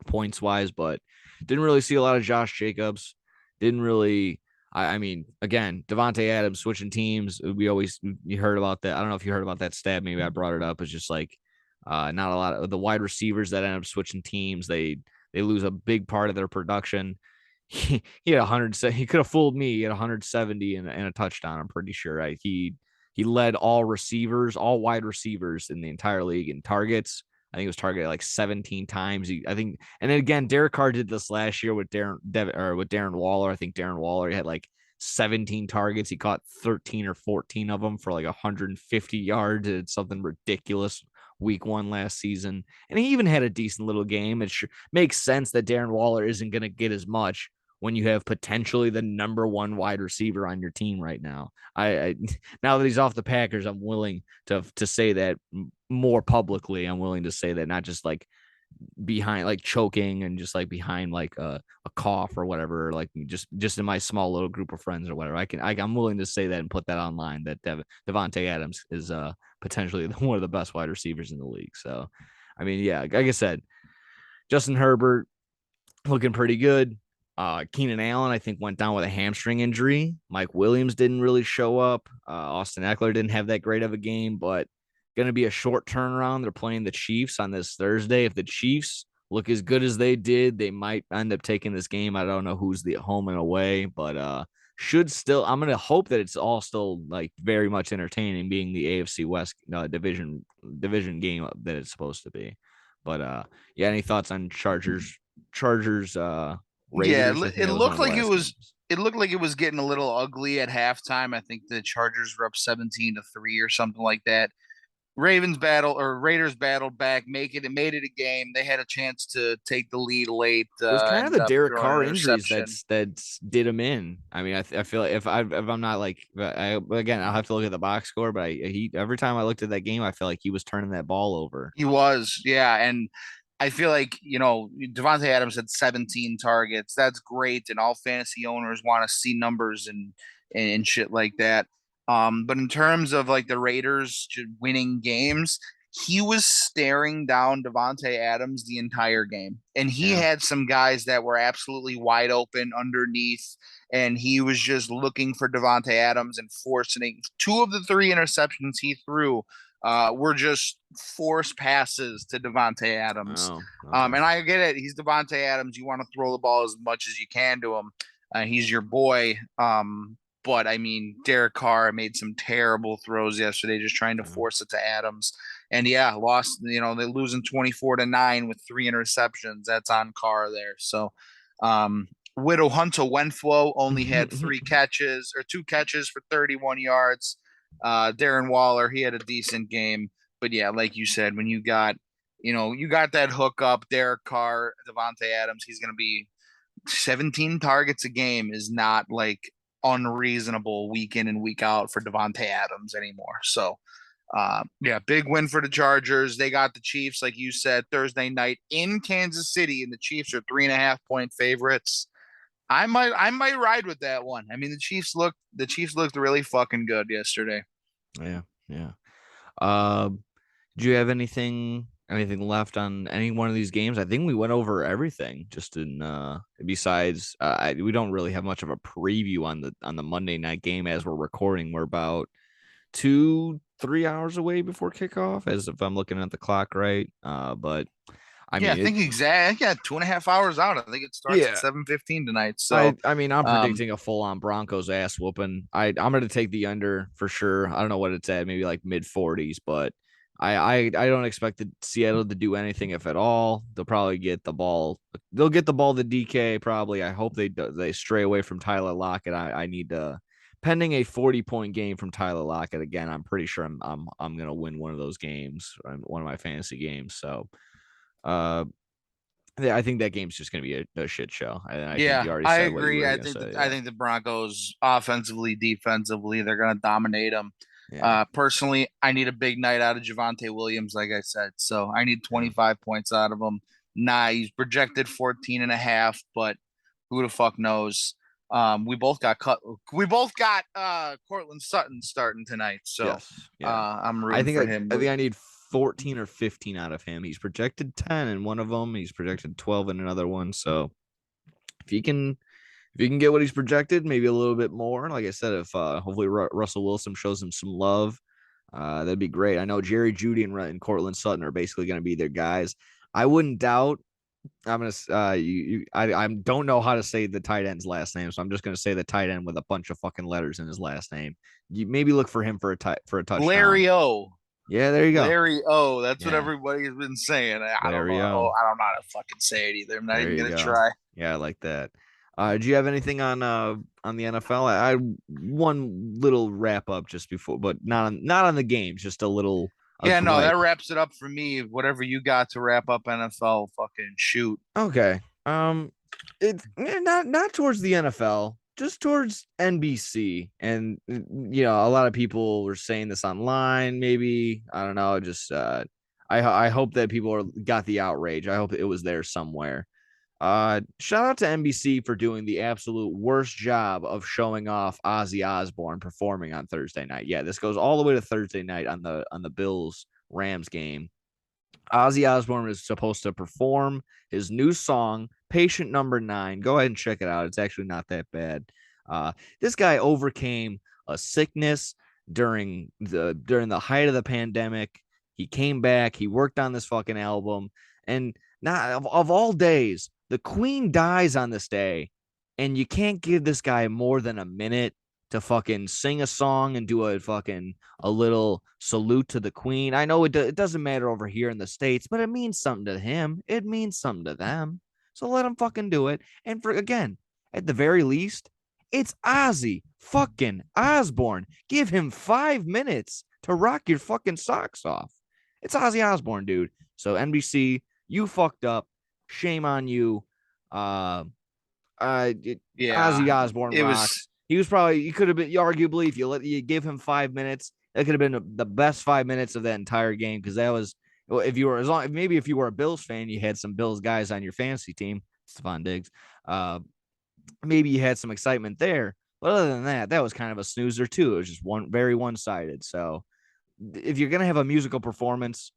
points wise, but didn't really see a lot of Josh Jacobs. Didn't really. I mean, again, Devontae Adams switching teams. You heard about that. I don't know if you heard about that stat. Maybe I brought it up. It's just like not a lot of the wide receivers that end up switching teams. They lose a big part of their production. He had 100. He could have fooled me. He had 170 and a touchdown. I'm pretty sure. Right? He led all receivers, all wide receivers in the entire league in targets. I think it was targeted like 17 times. I think, and then again, Derek Carr did this last year with Darren Waller. I think Darren Waller had like 17 targets. He caught 13 or 14 of them for like 150 yards. It's something ridiculous. Week 1 last season, and he even had a decent little game. It makes sense that Darren Waller isn't going to get as much when you have potentially the number 1 wide receiver on your team right now. I now that he's off the Packers, I'm willing to say that more publicly. I'm willing to say that, not just like behind like choking and just like behind like a cough or whatever, like just in my small little group of friends or whatever. I'm willing to say that and put that online that Devontae Adams is potentially one of the best wide receivers in the league. So, I mean, yeah, like I said, Justin Herbert looking pretty good. Keenan Allen, I think, went down with a hamstring injury. Mike Williams didn't really show up. Austin Eckler didn't have that great of a game, but going to be a short turnaround. They're playing the Chiefs on this Thursday. If the Chiefs look as good as they did, they might end up taking this game. I don't know who's the home and away, but should still. I'm going to hope that it's all still like very much entertaining, being the AFC West division game that it's supposed to be. But yeah, any thoughts on Chargers Yeah, Raiders? I think it that was one looked of the like it last was. games. It looked like it was getting a little ugly at halftime. I think the Chargers were up 17-3 or something like that. Raiders battled back, it made it a game. They had a chance to take the lead late, It was kind of the ended up Derek throwing an Carr injuries interception. that's did him in. I mean, I feel like if I'm not like again, I'll have to look at the box score, but he every time I looked at that game, I felt like he was turning that ball over. He was, yeah, and I feel like Devontae Adams had 17 targets. That's great, and all fantasy owners want to see numbers and shit like that. But in terms of like the Raiders winning games, he was staring down Devontae Adams the entire game, and he Yeah. had some guys that were absolutely wide open underneath, and he was just looking for Devontae Adams and forcing 2 of the 3 interceptions he threw were just force passes to Devontae Adams. Oh, okay. And I get it. He's Devontae Adams. You want to throw the ball as much as you can to him. He's your boy. But I mean, Derek Carr made some terrible throws yesterday, just trying to Yeah. force it to Adams. And yeah, lost. They're losing 24-9 with 3 interceptions. That's on Carr there. So, Widow Hunter Wenflo only had 3 catches or 2 catches for 31 yards. Darren Waller, he had a decent game, but yeah, like you said, when you got that hook up, Derek Carr, Devontae Adams, he's going to be 17 targets a game is not like unreasonable week in and week out for Devontae Adams anymore. So, yeah, big win for the Chargers. They got the Chiefs, like you said, Thursday night in Kansas City, and the Chiefs are 3.5 point favorites. I might ride with that one. I mean, the Chiefs looked really fucking good yesterday. Yeah. Yeah. Um, do you have anything left on any one of these games? I think we went over everything. Just in besides, we don't really have much of a preview on the Monday night game as we're recording. We're about 2-3 hours away before kickoff, as if I'm looking at the clock right. But I Yeah, I mean, think exactly. Yeah, 2.5 hours out. I think it starts at yeah. 7:15 tonight. So, I mean, I'm um, predicting a full on Broncos ass whooping. I'm gonna take the under for sure. I don't know what it's at, maybe like mid 40s, but I don't expect Seattle to do anything if at all. They'll probably get the ball. They'll get the ball to DK probably. I hope they stray away from Tyler Lockett. I need to pending a 40-point game from Tyler Lockett again. I'm pretty sure I'm gonna win one of those games, one of my fantasy games. So, uh, I think that game's just going to be a shit show. I think you yeah, already I said what you agree. were I going to think say. that I Yeah. think the Broncos, offensively, defensively, they're going to dominate them. Yeah. Personally, I need a big night out of Javonte Williams, like I said. So I need Yeah. 25 points out of him. Nah, he's projected 14 and a half, but who the fuck knows? We both got cut. We both got Cortland Sutton starting tonight. So Yes. Yeah. I'm I rooting think for him. I need 14 or 15 out of him. He's projected 10 in one of them. He's projected 12 in another one. So if you can get what he's projected, maybe a little bit more. Like I said, if hopefully Russell Wilson shows him some love, that'd be great. I know Jerry Judy and Cortland Sutton are basically going to be their guys. I wouldn't doubt. I'm gonna I don't know how to say the tight end's last name, so I'm just gonna say the tight end with a bunch of fucking letters in his last name. You maybe look for him for a touchdown. Larry O. Yeah, there you go. Larry O. That's what Yeah, everybody's been saying. I don't know. Larry Oh, O. I don't know how to fucking say it either. I'm not There even you gonna go. try. Yeah, I like that. Do you have anything on the NFL? I one little wrap up just before, but not on the games. Just a Yeah, no, that gripe. wraps it up for me. Whatever you got to wrap up NFL, fucking shoot. Okay. It's not towards the NFL, just towards NBC, and a lot of people were saying this online. Maybe I don't know. Just I hope that people got the outrage. I hope it was there somewhere. Shout out to NBC for doing the absolute worst job of showing off Ozzy Osbourne performing on Thursday night. Yeah, this goes all the way to Thursday night on the Bills Rams game. Ozzy Osbourne is supposed to perform his new song, Patient Number 9. Go ahead and check it out. It's actually not that bad. This guy overcame a sickness during the height of the pandemic. He came back. He worked on this fucking album, and now of all days, the Queen dies on this day, and you can't give this guy more than a minute to fucking sing a song and do a little salute to the Queen. I know it doesn't matter over here in the States, but it means something to him. It means something to them. So let him fucking do it. And again, at the very least, it's Ozzy fucking Osbourne. Give him 5 minutes to rock your fucking socks off. It's Ozzy Osbourne, dude. So NBC, you fucked up. Shame on you. Uh, Ozzy Yeah, Osbourne it was. rocks. He could have been arguably if you give him 5 minutes, that could have been the best 5 minutes of that entire game because that was if you were maybe if you were a Bills fan, you had some Bills guys on your fantasy team, Stephon Diggs. Maybe you had some excitement there, but other than that, that was kind of a snoozer too. It was just very one sided. So if you're gonna have a musical performance,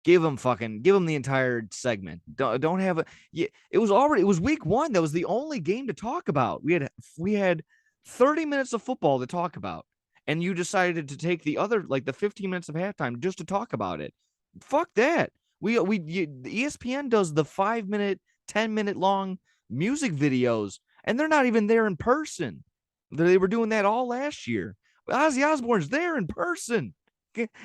give them the entire segment. Don't have a. Yeah, it was week one. That was the only game to talk about. We had 30 minutes of football to talk about, and you decided to take the other like the 15 minutes of halftime just to talk about it. Fuck that. The ESPN does the 5 minute, 10 minute long music videos, and they're not even there in person. They were doing that all last year. But Ozzy Osbourne's there in person.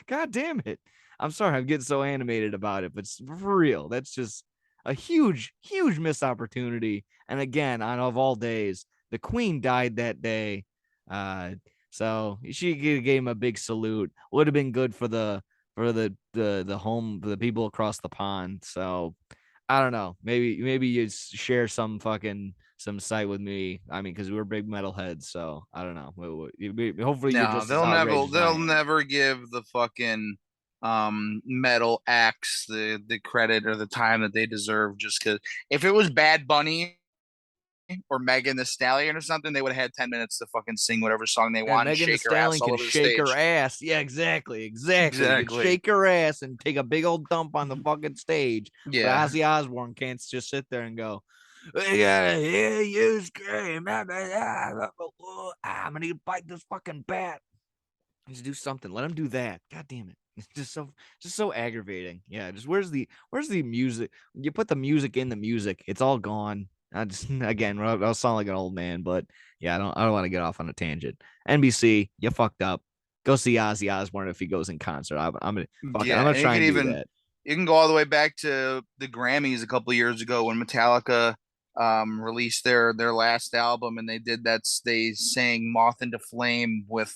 God damn it. I'm sorry I'm getting so animated about it, but for real, that's just a huge, huge missed opportunity. And again, on of all days, the Queen died that day. So she gave him a big salute. Would have been good for the people across the pond. So I don't know. Maybe you share some sight with me. I mean, because we're big metalheads, so I don't know. Hopefully, you're No, just as outraged as I they'll am. never give the fucking metal acts the credit or the time that they deserve just because if it was Bad Bunny or Megan the Stallion or something, they would have had 10 minutes to fucking sing whatever song they And want and Megan the shake her ass Stallion all can over the shake her stage. ass. Yeah, exactly. Exactly. You can Exactly. shake her ass and take a big old dump on the fucking stage. But Yeah. Ozzy Osbourne can't just sit there and go, "We gotta hear you scream. I'm gonna bite this fucking bat." Just do something. Let him do that. God damn it. It's just so aggravating. Yeah, just where's the music? You put the music in the music. It's all gone. I just again, I'll sound like an old man, but yeah, I don't want to get off on a tangent. NBC, you fucked up. Go see Ozzy Osbourne if he goes in concert. I'm Yeah, gonna and try and do that. you can go all the way back to the Grammys a couple of years ago when Metallica released their last album, and they did that. They sang "Moth into Flame" with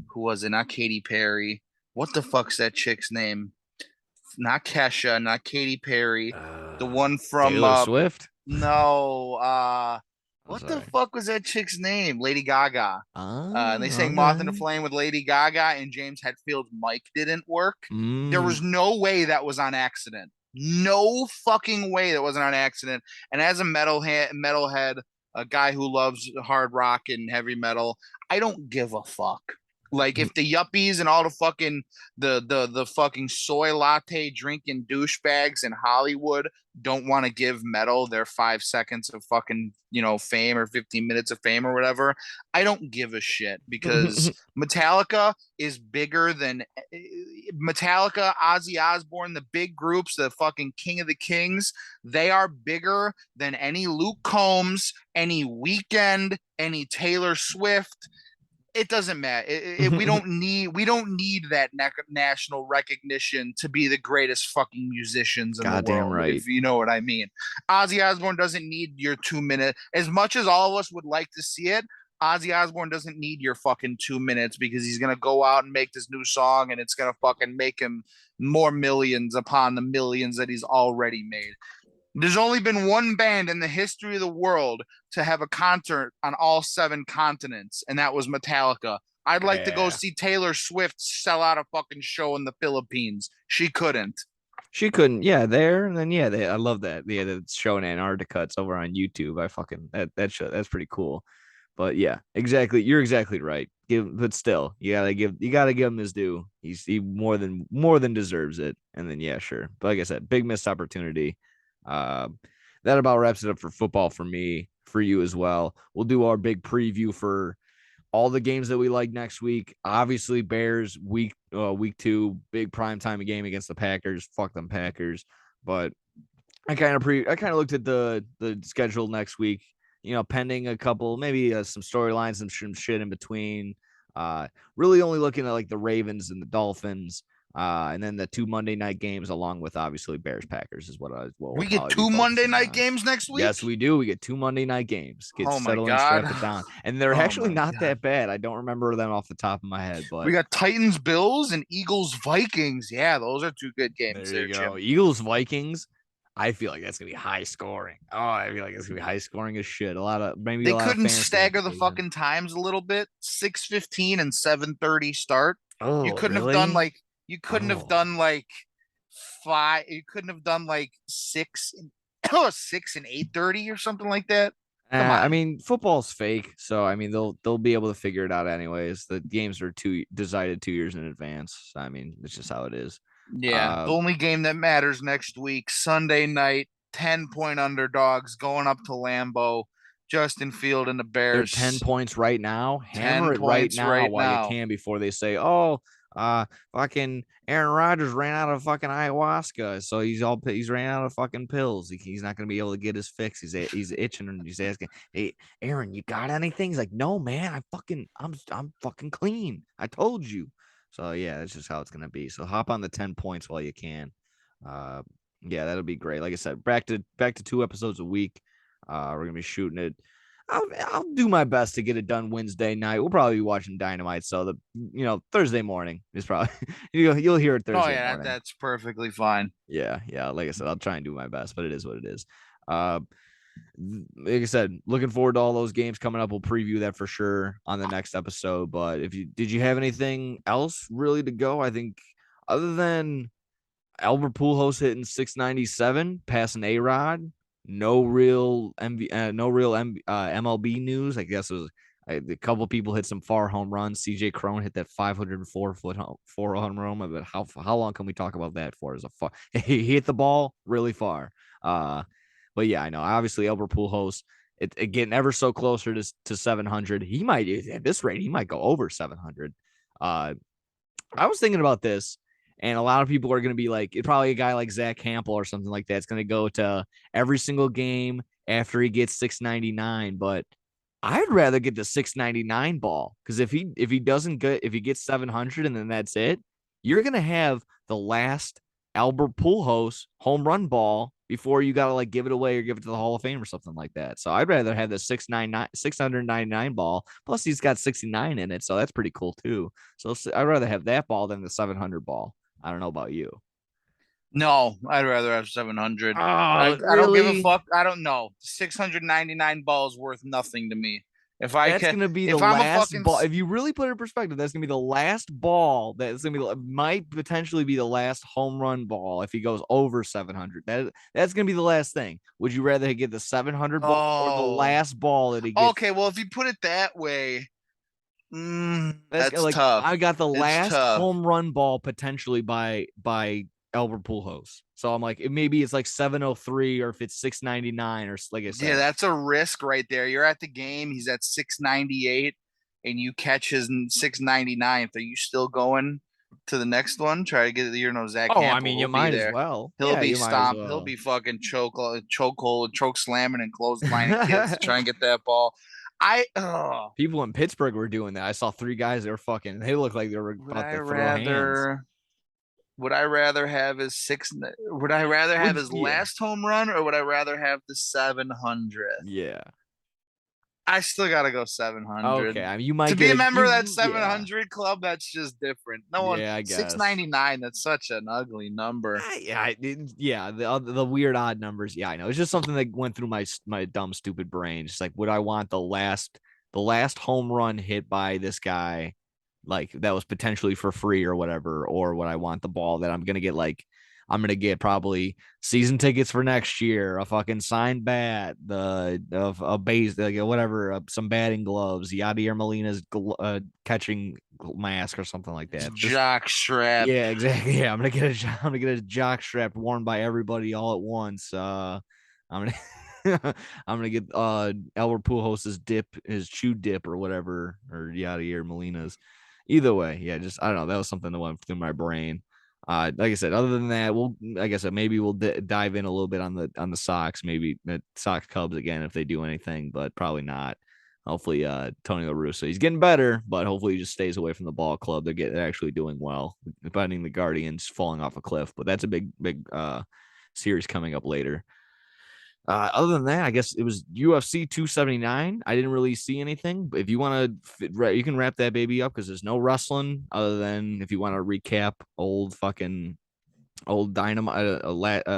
who was it? Not Katy Perry. What the fuck's that chick's name? Not Kesha, not Katy Perry. The one from Taylor Swift. no, I'm what the sorry. fuck was that chick's name? Lady Gaga. And they Oh, sang "Moth into okay. Flame" with Lady Gaga, and James Hetfield's mic didn't work. There Mm. was no way that was on accident. No fucking way that wasn't on accident. And as a metalhead, a guy who loves hard rock and heavy metal, I don't give a fuck. Like if the yuppies and all the fucking the fucking soy latte drinking douchebags in Hollywood don't want to give metal their 5 seconds of fucking, fame or 15 minutes of fame or whatever, I don't give a shit because Metallica is bigger than Metallica, Ozzy Osbourne, the big groups, the fucking King of the Kings. They are bigger than any Luke Combs, any Weekend, any Taylor Swift. It doesn't matter. We don't need that national recognition to be the greatest fucking musicians in the Goddamn world, right. if you know what I mean. Ozzy Osbourne doesn't need your 2 minute. As much as all of us would like to see it, Ozzy Osbourne doesn't need your fucking 2 minutes because he's gonna go out and make this new song and it's gonna fucking make him more millions upon the millions that he's already made. There's only been one band in the history of the world to have a concert on all seven continents, and that was Metallica. I'd like to go Yeah. see Taylor Swift sell out a fucking show in the Philippines. She couldn't. She couldn't, yeah, there, and then yeah, I love that. Yeah, that's showing Antarctica. It's over on YouTube. I fucking that show that's pretty cool. But yeah, exactly. You're exactly right. But still, you gotta give him his due. He more than deserves it. And then yeah, sure. But like I said, big missed opportunity. Uh, that about wraps it up for football for me, for you as well. We'll do our big preview for all the games that we like next week. Obviously, Bears week 2, big prime time game against the Packers. Fuck them Packers. But I kind of looked at the schedule next week. Pending a couple, maybe some storylines and some shit in between. Really only looking at like the Ravens and the Dolphins. And then the 2 Monday night games, along with obviously Bears Packers, is what we'll We get probably be two Monday focusing night on. games next week. Yes, we do. We get 2 Monday night games. Get Oh my settle in, god. strap it down, and they're Oh actually my not god. that bad. I don't remember them off the top of my head, We but got Titans, Bills, and Eagles, Vikings. Yeah, those are two good games there there, you go. Jim. Eagles Vikings. I feel like that's gonna be high scoring. Oh, I feel like it's gonna be high scoring as shit. Maybe They a lot of couldn't fantasy stagger the implications. fucking times a little bit. 6:15 and 7:30 start. You Oh, couldn't have done really? like you couldn't have Oh, done like five. You couldn't have done like six and oh, 6 and 8:30 or something like that. Come I on. mean, football's fake, so I mean they'll be able to figure it out anyways. The games are decided 2 years in advance. I mean, it's just how it is. Yeah, Uh, the only game that matters next week, Sunday night, 10-point underdogs going up to Lambeau. Justin Field and the They're 10 Bears, points right now. Hammer 10 it right points now right while you now. can before they say, "Oh, fucking Aaron Rodgers ran out of fucking ayahuasca, so he's ran out of fucking pills. He's not gonna be able to get his fix. He's itching and he's asking, "Hey, Aaron, you got anything?" He's like, "No, man, I'm fucking clean. I told you." So yeah, that's just how it's gonna be. So hop on the 10 points while you can. Uh, yeah, that'll be great. Like I said, back to 2 episodes a week. We're gonna be shooting it. I'll do my best to get it done Wednesday night. We'll probably be watching Dynamite, so Thursday morning is probably you'll hear it Oh Thursday yeah, morning. that's perfectly fine. Yeah. Like I said, I'll try and do my best, but it is what it is. Uh, like I said, looking forward to all those games coming up. We'll preview that for sure on the next episode. But if you did you have anything else really to go? I think other than Albert Pujols hitting 697, passing A-Rod. No real MLB news. I guess it was a couple people hit some far home runs. CJ Cron hit that 504-foot four home run. But how long can we talk about that for? As a he hit the ball really far. But yeah, I know. Obviously, Albert Pujols it getting ever so closer to 700. He might, at this rate, he might go over 700. I was thinking about this, and a lot of people are going to be like, probably a guy like Zach Campbell or something like that. It's going to go to every single game after he gets 699. But I'd rather get the 699 ball, because if he doesn't get, if he gets 700 and then that's it, you're going to have the last Albert Pujols home run ball before you got to like give it away or give it to the Hall of Fame or something like that. So I'd rather have the 699 ball. Plus he's got 69 in it, so that's pretty cool too. So I'd rather have that ball than the 700 ball. I don't know about you. No, I'd rather have 700. Oh, I don't give a really? fuck. I don't know. 699 balls worth nothing to me. If I That's can, gonna be the if I'm a last fucking ball. If you really put it in perspective, that's gonna be the last ball. That's gonna be, might potentially be the last home run ball if he goes over 700. That's gonna be the last thing. Would you rather get the 700 ball or the oh, last ball that he gets? okay, well, if you put it that way, That's that's like, tough. I got the It's last tough. home run ball potentially by Albert Pujols. So I'm like, maybe it's like 703, or if it's 699, or like I Yeah, said. that's a risk right there. You're at the game, he's at 698, and you catch his 699th. Are you still going to the next one? Try to get it. You know, Zach Oh, I Campbell, mean, you he'll be might as there. well. He'll Yeah, be you might as stomped. He'll well. be fucking choke hold, choke slamming and clotheslining kids to try and get that ball. I People in Pittsburgh were doing that. I saw three guys that were fucking. They looked like they were would about I to throw hands. rather would I rather have his six would I rather have his Yeah, last home run, or would I rather have the 700th? yeah. I still gotta go 700. Okay, I mean, you might To be get a a member of that yeah, 700 club, that's just different. No one yeah. I guess. 699. That's such an ugly number. Yeah. The weird odd numbers. Yeah, I know. It's just something that went through my dumb stupid brain. Just like, would I want the last home run hit by this guy, like that was potentially for free or whatever, or would I want the ball that I'm gonna get probably season tickets for next year, a fucking signed bat, the of a base, like whatever, some batting gloves, Yadier Molina's catching mask or something like that. Just Jock strap. yeah, exactly. Yeah, I'm gonna get a jock strap worn by everybody all at once. I'm gonna I'm gonna get Albert Pujols' dip, his chew dip or whatever, or Yadier Molina's. Either way, yeah, just I don't know. That was something that went through my brain. Like I said, other than that, like I said, maybe we'll dive in a little bit on the Sox, maybe the Sox Cubs again if they do anything, but probably not. Hopefully, Tony La Russa, he's getting better, but hopefully he just stays away from the ball club. They're actually doing well, depending the Guardians falling off a cliff, but that's a big series coming up later. Other than that, I guess it was UFC 279. I didn't really see anything, but if you want to, you can wrap that baby up because there's no wrestling other than if you want to recap old Dynamite,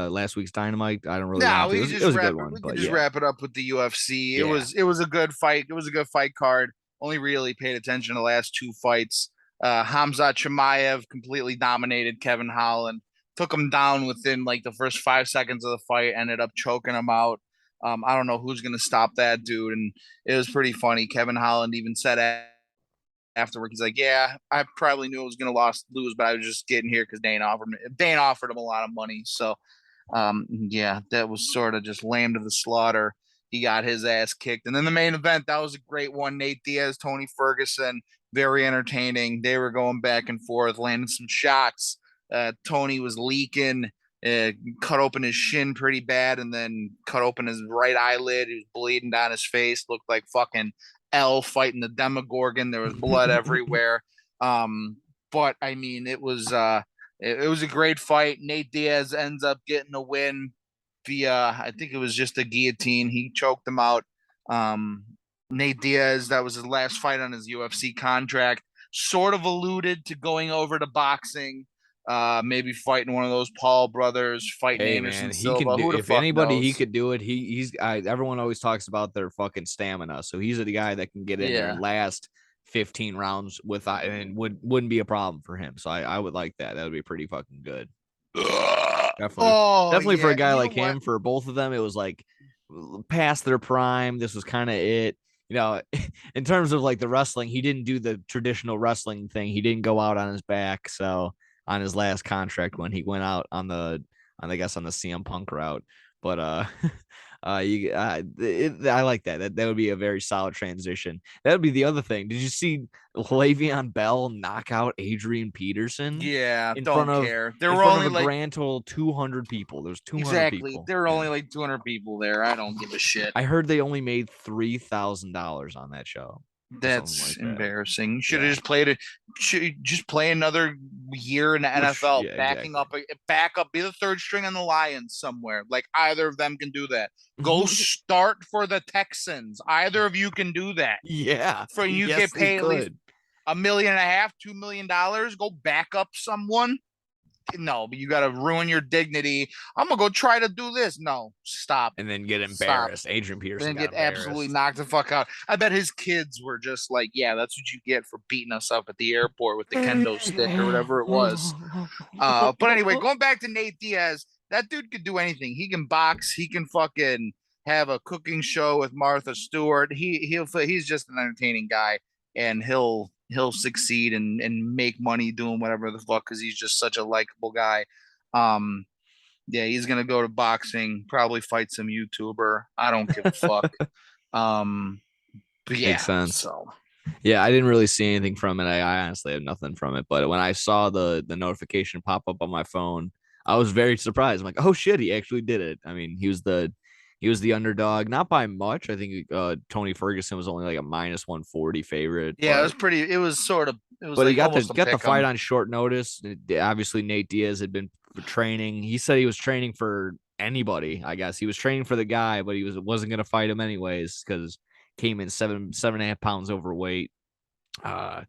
last week's Dynamite. I don't really No, want to. we It could was, it just was a good wrap it. one, We could but just yeah, wrap it up with the UFC. yeah. It was a good fight. It was a good fight card. Only really paid attention to the last two fights. Hamzat Chimaev completely dominated Kevin Holland. Took him down within like the first 5 seconds of the fight. Ended up choking him out. I don't know who's gonna stop that dude, and it was pretty funny. Kevin Holland even said afterward, he's like, "Yeah, I probably knew I was gonna lose, but I was just getting here because Dane offered him a lot of money." So yeah, that was sort of just lame to the slaughter. He got his ass kicked. And then the main event, that was a great one. Nate Diaz, Tony Ferguson, very entertaining. They were going back and forth, landing some shots. Tony was leaking, uh, cut open his shin pretty bad, and then cut open his right eyelid. He was bleeding down his face, looked like fucking L fighting the Demogorgon. There was blood everywhere. But I mean, it was a great fight. Nate Diaz ends up getting a win via, I think it was just a guillotine. He choked him out. Um, Nate Diaz, that was his last fight on his UFC contract. Sort of alluded to going over to boxing, maybe fighting one of those Paul brothers, fighting Hey Anderson man, he can Silva. do. Who the If fuck anybody, he knows? could do it. Everyone always talks about their fucking stamina, so he's the guy that can get in there and Yeah. last 15 rounds without, and wouldn't be a problem for him. So I would like that. That would be pretty fucking good. Definitely, Oh definitely for yeah, a and guy you know like what? him. For both of them, it was like past their prime. This was kind of it. You know, in terms of like the wrestling, he didn't do the traditional wrestling thing. He didn't go out on his back. So on his last contract, when he went out on the, I guess on the CM Punk route, but I like that. That would be a very solid transition. That would be the other thing. Did you see Le'Veon Bell knock out Adrian Peterson Yeah, in front don't of care. There in were front of only a like grand total of 200 people? There was 200 exactly. people. There were Yeah. only like 200 people there. I don't give a shit. I heard they only made $3,000 on that show or something That's like that. embarrassing. You should have Yeah. just played it. Should just play another year in the Which NFL, yeah, backing exactly. up, back up, be the third string on the Lions somewhere. Like either of them can do that. Go start for the Texans. Either of you can do that. Yeah. For you Yes, get they paid at least could. $1.5 million, $2 million. Go back up someone. No, but you got to ruin your dignity. I'm gonna go try to do this. No, stop, And then get stop. embarrassed. Adrian Peterson Then got get absolutely embarrassed. knocked the fuck out. I bet his kids were just like, yeah, that's what you get for beating us up at the airport with the kendo stick or whatever it was. But anyway, going back to Nate Diaz, that dude could do anything. He can box. He can fucking have a cooking show with Martha Stewart. He's just an entertaining guy, and he'll succeed and make money doing whatever the fuck because he's just such a likable guy. Um, yeah, he's gonna go to boxing, probably fight some YouTuber. I don't give a fuck. Um, but Makes yeah, sense. so Yeah, I didn't really see anything from it. I honestly have nothing from it. But when I saw the notification pop up on my phone, I was very surprised. I'm like, oh shit, he actually did it. I mean, he was the underdog, not by much. I think Tony Ferguson was only like a -140 favorite, yeah, but it was sort of it was he like got the almost a got the pick fight 'em. on short notice. Obviously, Nate Diaz had been training. He said he was training for anybody. I guess he was training for the guy, but he wasn't going to fight him anyways because came in 7.5 pounds overweight. Uh,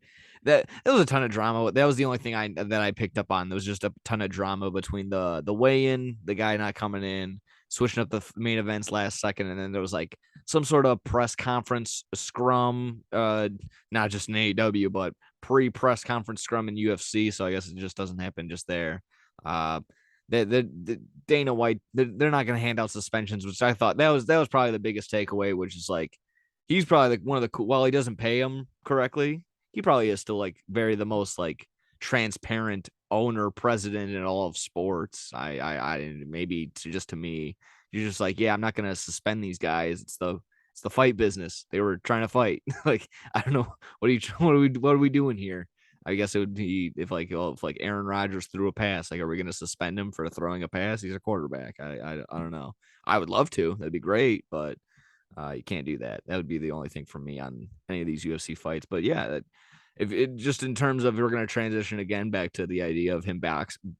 that was a ton of drama. That was the only thing I picked up on. There was just a ton of drama between the weigh-in, the guy not coming in, switching up the main events last second, and then there was like some sort of press conference scrum, not just in AEW, but pre-press conference scrum in UFC. So I guess it just doesn't happen just there. Uh, the Dana White, they're not going to hand out suspensions, which I thought that was probably the biggest takeaway, which is like he's probably like one of the cool. While he doesn't pay him correctly, he probably is still like the most like transparent owner president in all of sports. I maybe just to me, you're just like, yeah, I'm not gonna suspend these guys. It's the fight business. They were trying to fight. Like I don't know what are we doing here. I guess it would be if Aaron Rodgers threw a pass, like are we going to suspend him for throwing a pass? He's a quarterback. I don't know. I would love to. That'd be great, but you can't do that. That would be the only thing for me on any of these UFC fights. But yeah, if it just in terms of we're going to transition again back to the idea of him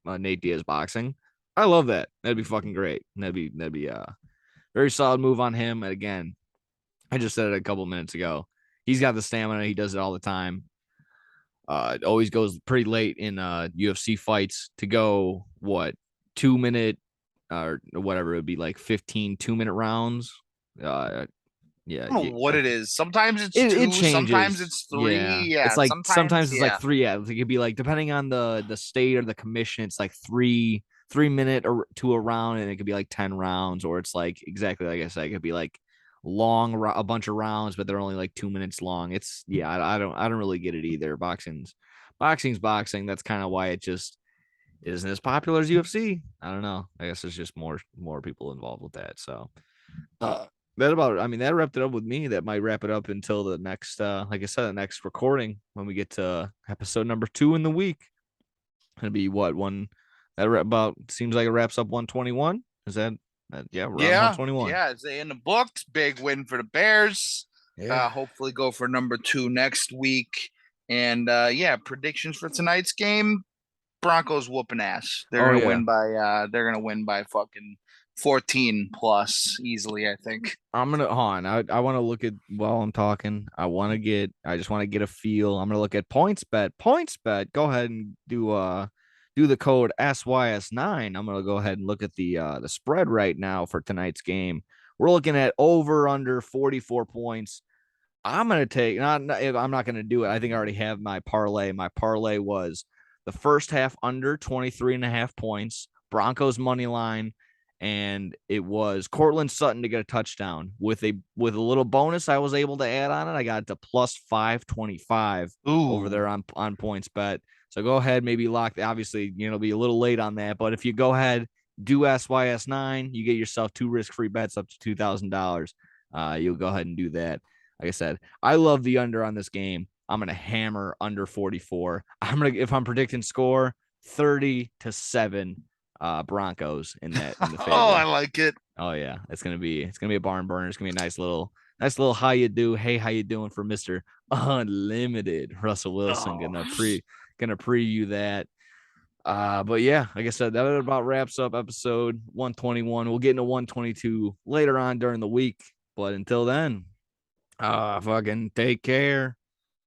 Nate Diaz boxing, I love that. That'd be fucking great. That'd be a very solid move on him. And again, I just said it a couple minutes ago. He's got the stamina. He does it all the time. It always goes pretty late in UFC fights to go 2 minute or whatever it would be like 15 2-minute rounds. Uh, yeah, I don't know what it is. Sometimes it's it two, sometimes changes. it's three. Yeah, it's Yeah, like sometimes sometimes it's like yeah. three. Yeah, it could be like depending on the state or the commission, it's like 3 minute or to a round, and it could be like 10 rounds, or it's like exactly like I said, it could be like a bunch of rounds, but they're only like 2 minutes long. It's yeah, I don't really get it either. Boxing's boxing. That's kind of why it just isn't as popular as UFC. I don't know. I guess there's just more people involved with that. So uh, that wrapped it up with me. That might wrap it up until the next, like I said, the next recording when we get to episode number 2 in the week. It'll be what one that about seems like it wraps up 121. Is that yeah, we're on Yeah, 121. yeah, it's in the books. Big win for the Bears. Yeah. Hopefully go for number 2 next week. And yeah, predictions for tonight's game. Broncos whooping ass. Oh yeah. They're gonna win by fucking 14 plus easily, I think. I'm gonna hold on. I want to look at while I'm talking. I just want to get a feel. I'm gonna look at points bet. Points bet. Go ahead and do the code SYS9. I'm gonna go ahead and look at the spread right now for tonight's game. We're looking at over under 44 points. I'm gonna take I'm not gonna do it. I think I already have my parlay. My parlay was the first half under 23.5 points, Broncos money line, and it was Cortland Sutton to get a touchdown. With a little bonus I was able to add on it. I got it to plus 525 over Ooh. there on points bet. So go ahead, maybe lock. Obviously, be a little late on that, but if you go ahead, do SYS9. You get yourself 2 risk-free bets up to $2,000. You'll go ahead and do that. Like I said, I love the under on this game. I'm gonna hammer under 44. If I'm predicting score, 30-7 Broncos in the Oh, I favor. like it. Oh yeah, it's gonna be a barn burner. It's gonna be a nice little how you do, hey, how you doing for Mr. Unlimited. Russell Wilson Oh. gonna preview that. But yeah, like I said, that about wraps up episode 121. We'll get into 122 later on during the week. But until then, fucking take care.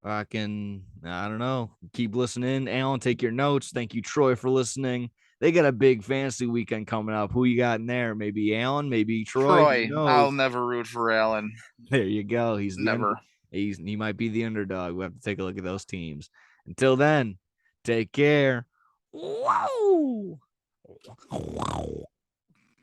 Fucking, I don't know. Keep listening. Alan, take your notes. Thank you, Troy, for listening. They got a big fantasy weekend coming up. Who you got in there? Maybe Alan, maybe Troy. Who Troy, I'll knows? never root for Allen. There you go. Never. He might be the underdog. We have to take a look at those teams. Until then, take care. Whoa.